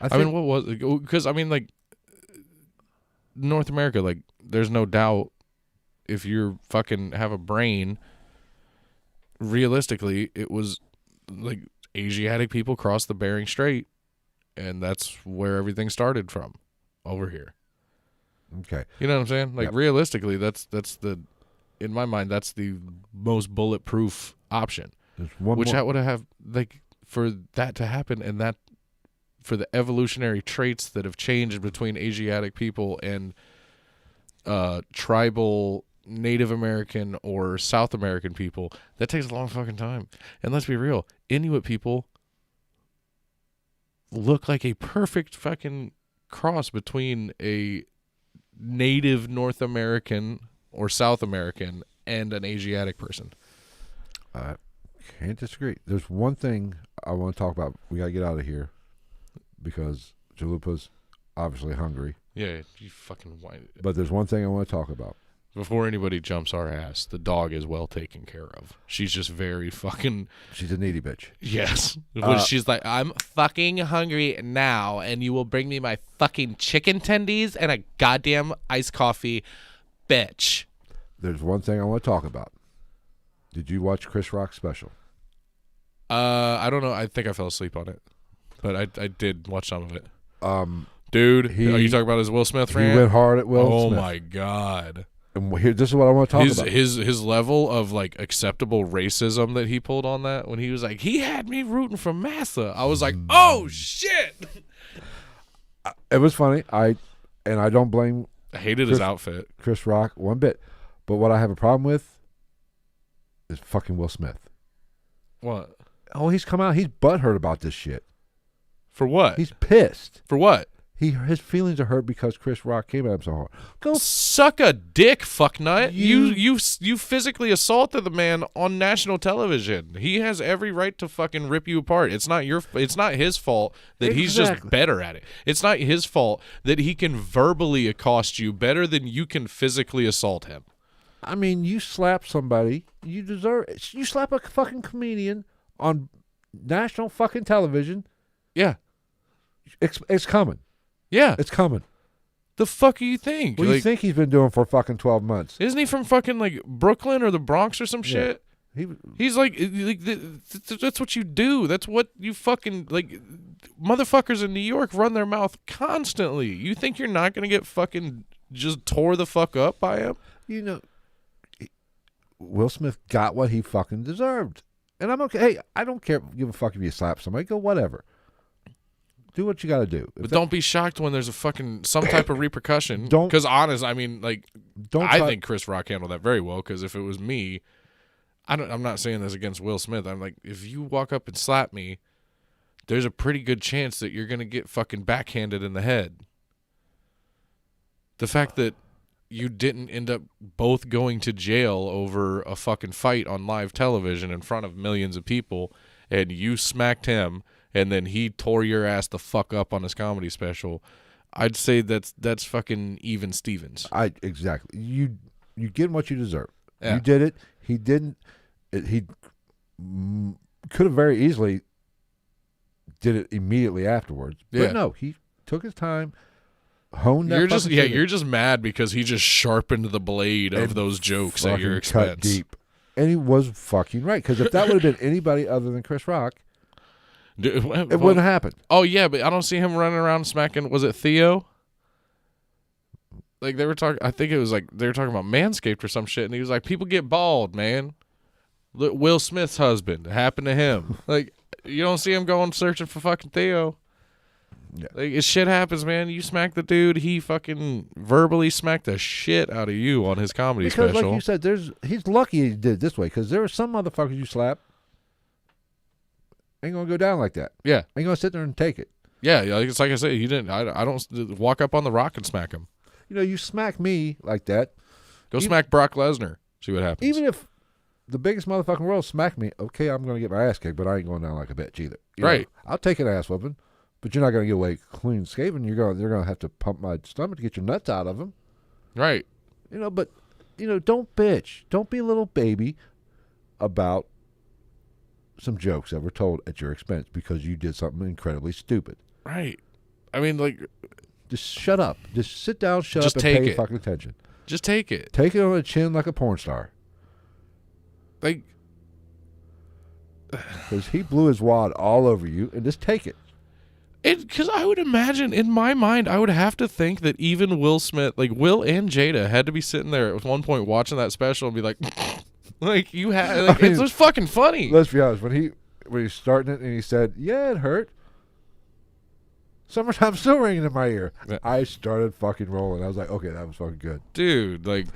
I mean, what was it? Because, I mean, like, North America, like, there's no doubt if you fucking have a brain, realistically, it was, like, Asiatic people crossed the Bering Strait, and that's where everything started from, over here. Okay. You know what I'm saying? Like, Yep. realistically, that's the, in my mind, that's the most bulletproof option. There's one Which more. would have, like, for that to happen and that, for the evolutionary traits that have changed between Asiatic people and tribal Native American or South American people, that takes a long fucking time. And let's be real, Inuit people look like a perfect fucking cross between a native North American or South American and an Asiatic person. I can't disagree. There's one thing I want to talk about. We got to get out of here because Chalupa's obviously hungry. Yeah, you fucking whine. But there's one thing I want to talk about. Before anybody jumps our ass, the dog is well taken care of. She's just very fucking... She's a needy bitch. Yes. When she's like, I'm fucking hungry now, and you will bring me my fucking chicken tendies and a goddamn iced coffee, bitch. There's one thing I want to talk about. Did you watch Chris Rock's special? I don't know. I think I fell asleep on it. But I did watch some of it. Are Dude, you talking about his Will Smith rant? He went hard at Will Oh, Smith. my God. And here, this is what I want to talk about. His level of, like, acceptable racism that he pulled on that when he was like, he had me rooting for Massa. I was like, oh, shit. It was funny. I don't blame I hated his outfit. Chris Rock one bit. But what I have a problem with is fucking Will Smith. What? Oh, he's come out. He's butthurt about this shit. For what? He's pissed. For what? His feelings are hurt because Chris Rock came at him so hard. Go Suck a dick, fucknut. You physically assaulted the man on national television. He has every right to fucking rip you apart. It's not his fault that he's just better at it. It's not his fault that he can verbally accost you better than you can physically assault him. I mean, you slap somebody, you deserve it. You slap a fucking comedian on national fucking television. Yeah. It's coming. Yeah. It's coming. The fuck do you think? What do you think he's been doing for fucking 12 months? Isn't he from fucking, like, Brooklyn or the Bronx or some shit? He's like that's what you do. That's what you fucking, like, motherfuckers in New York run their mouth constantly. You think you're not going to get fucking just tore the fuck up by him? You know, Will Smith got what he fucking deserved. And I'm okay. Hey, I don't give a fuck if you slap somebody. Go whatever. Do what you got to do. But don't be shocked when there's some type of repercussion. Don't. Because honest, I mean, like, I think Chris Rock handled that very well. Because if it was me, I'm not saying this against Will Smith. I'm like, if you walk up and slap me, there's a pretty good chance that you're gonna get fucking backhanded in the head. The fact that you didn't end up both going to jail over a fucking fight on live television in front of millions of people, and you smacked him, and then he tore your ass the fuck up on his comedy special, I'd say that's fucking even Stevens. Exactly. You get what you deserve. Yeah. You did it. He didn't. He could have very easily did it immediately afterwards. Yeah. But no, he took his time, honed that. You're just mad because he just sharpened the blade of those jokes at your expense. Cut deep. And he was fucking right, because if that would have been anybody other than Chris Rock, it wouldn't have happened. Oh yeah, but I don't see him running around smacking. Was it Theo? Like, they were talking. I think it was like they were talking about Manscaped or some shit, and he was like, "People get bald, man." Look, Will Smith's husband, it happened to him. Like, you don't see him going searching for fucking Theo. Yeah. Like, shit happens, man. You smack the dude, he fucking verbally smacked the shit out of you on his comedy Because, special. like you said, he's lucky he did it this way. Because there are some motherfuckers you slap ain't gonna go down like that. Yeah. Ain't gonna sit there and take it. Yeah, it's like I said, he didn't. I don't walk up on the Rock and smack him. You know, you smack me like that. Go smack Brock Lesnar. See what happens. Even if the biggest motherfucking world smack me, okay, I'm gonna get my ass kicked, but I ain't going down like a bitch either. You right. know, I'll take an ass whooping, but you're not gonna get away clean shaven. They're gonna have to pump my stomach to get your nuts out of them. Right. You know, but don't bitch. Don't be a little baby about some jokes that were told at your expense because you did something incredibly stupid. Right. I mean, like, just shut up. Just sit down, shut just up, and take pay it. fucking attention. Just take it. Take it on the chin like a porn star. Like, because he blew his wad all over you, and just take it. Because I would imagine, in my mind, I would have to think that even Will Smith, like Will and Jada, had to be sitting there at one point watching that special and be like, like you had, like, it was fucking funny. Let's be honest. When he's starting it and he said, "Yeah, it hurt. Summertime's still ringing in my ear," I started fucking rolling. I was like, "Okay, that was fucking good, dude." Like,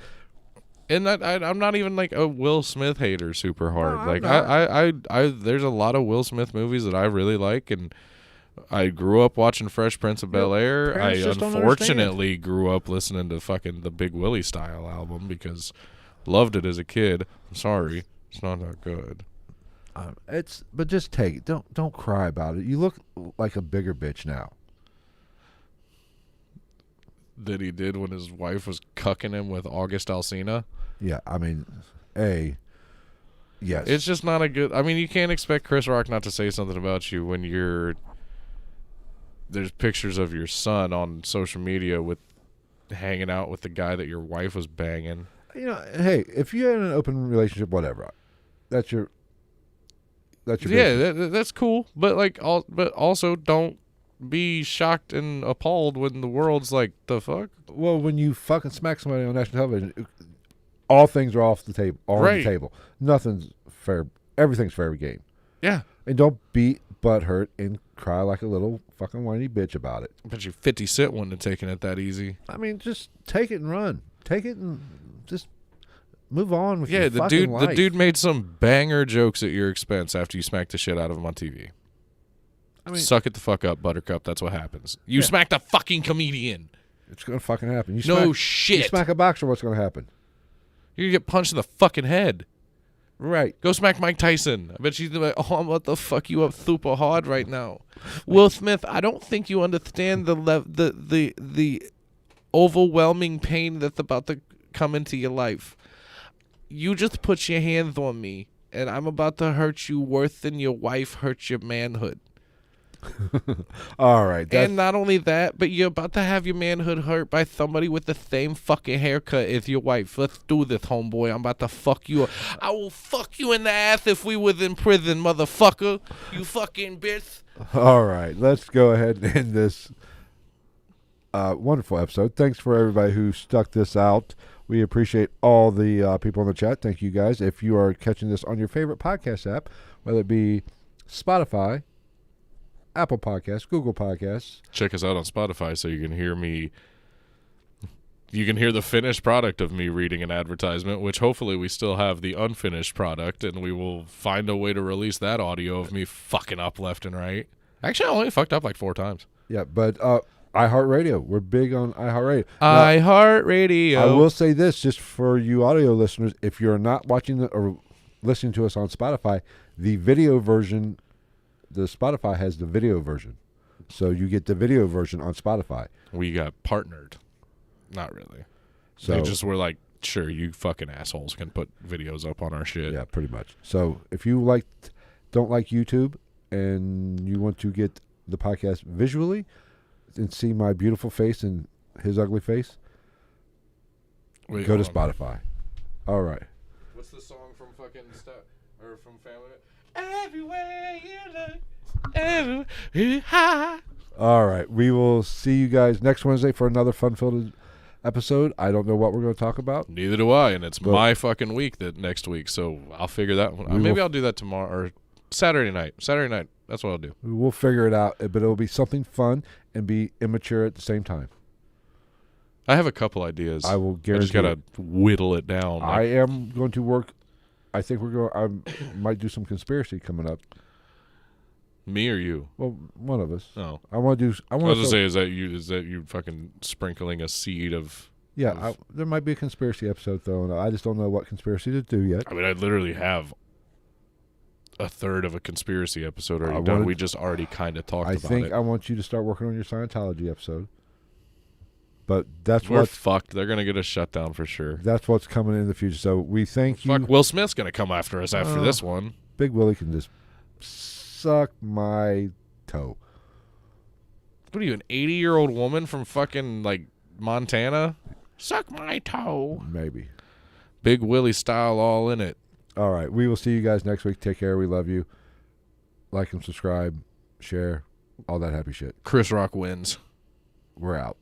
and I'm not even like a Will Smith hater super hard. No, like I there's a lot of Will Smith movies that I really like, and I grew up watching Fresh Prince of Bel-Air. I unfortunately grew up listening to fucking the Big Willie Style album because loved it as a kid. I'm sorry, it's not that good. But just take it. Don't cry about it. You look like a bigger bitch now. That he did when his wife was cucking him with August Alsina. Yeah, I mean, yes. It's just not a good. I mean, you can't expect Chris Rock not to say something about you when there's pictures of your son on social media with hanging out with the guy that your wife was banging. You know, hey, if you had an open relationship, whatever, that's your business. That's cool. But but also don't be shocked and appalled when the world's like, the fuck. Well, when you fucking smack somebody on national television, all things are off the table. On the table. Nothing's fair. Everything's fair game. Yeah. And don't be butthurt and cry like a little fucking whiny bitch about it. I bet you 50 Cent wouldn't have taken it that easy. I mean, just take it and run. Take it and just move on with your fucking life. The dude made some banger jokes at your expense after you smacked the shit out of him on TV. I mean, suck it the fuck up, Buttercup. That's what happens. You smacked a fucking comedian. It's gonna fucking happen. Shit. You smack a boxer, what's gonna happen? You're gonna get punched in the fucking head. Right. Go smack Mike Tyson. I bet she's like, "Oh, I'm about to fuck you up super hard right now." Will Smith, I don't think you understand the overwhelming pain that's about to come into your life. You just put your hands on me, and I'm about to hurt you worse than your wife hurt your manhood. All right. And not only that, but you're about to have your manhood hurt by somebody with the same fucking haircut as your wife. Let's do this, homeboy. I'm about to fuck you up. I will fuck you in the ass if we was in prison, motherfucker. You fucking bitch. All right. Let's go ahead and end this wonderful episode. Thanks for everybody who stuck this out. We appreciate all the people in the chat. Thank you, guys. If you are catching this on your favorite podcast app, whether it be Spotify, Apple Podcasts, Google Podcasts. Check us out on Spotify so you can hear me. You can hear the finished product of me reading an advertisement, which hopefully we still have the unfinished product, and we will find a way to release that audio of me fucking up left and right. Actually, I only fucked up like 4 times. Yeah, but iHeartRadio. We're big on iHeartRadio. iHeartRadio. I will say this, just for you audio listeners, if you're not watching or listening to us on Spotify, the video version... The Spotify has the video version. So you get the video version on Spotify. We got partnered. Not really. So they just were like, sure, you fucking assholes can put videos up on our shit. Yeah, pretty much. So if you don't like YouTube and you want to get the podcast visually and see my beautiful face and his ugly face, go to Spotify. All right. What's the song from fucking or from Family? Everywhere you look, everywhere. All right. We will see you guys next Wednesday for another fun-filled episode. I don't know what we're going to talk about. Neither do I, and it's my fucking week next week, so I'll figure that one out. Maybe I'll do that tomorrow or Saturday night. That's what I'll do. We'll figure it out, but it'll be something fun and be immature at the same time. I have a couple ideas. I will I guarantee. just gotta whittle it down. I am going to work. I think we're going. I might do some conspiracy coming up. Me or you? Well, one of us. Oh, I want to do. I I want was to gonna say, is that you fucking sprinkling a seed of? Yeah, there might be a conspiracy episode thrown. I just don't know what conspiracy to do yet. I mean, I literally have a third of a conspiracy episode already done. We just already kind of talked about it. I want you to start working on your Scientology episode. But We're fucked. They're gonna get us shut down for sure. That's what's coming in the future. So we thank you. Fuck, Will Smith's gonna come after us after this one. Big Willie can just suck my toe. What are you, an 80-year-old woman from fucking like Montana? Suck my toe. Maybe. Big Willie style, all in it. All right. We will see you guys next week. Take care. We love you. Like and subscribe, share, all that happy shit. Chris Rock wins. We're out.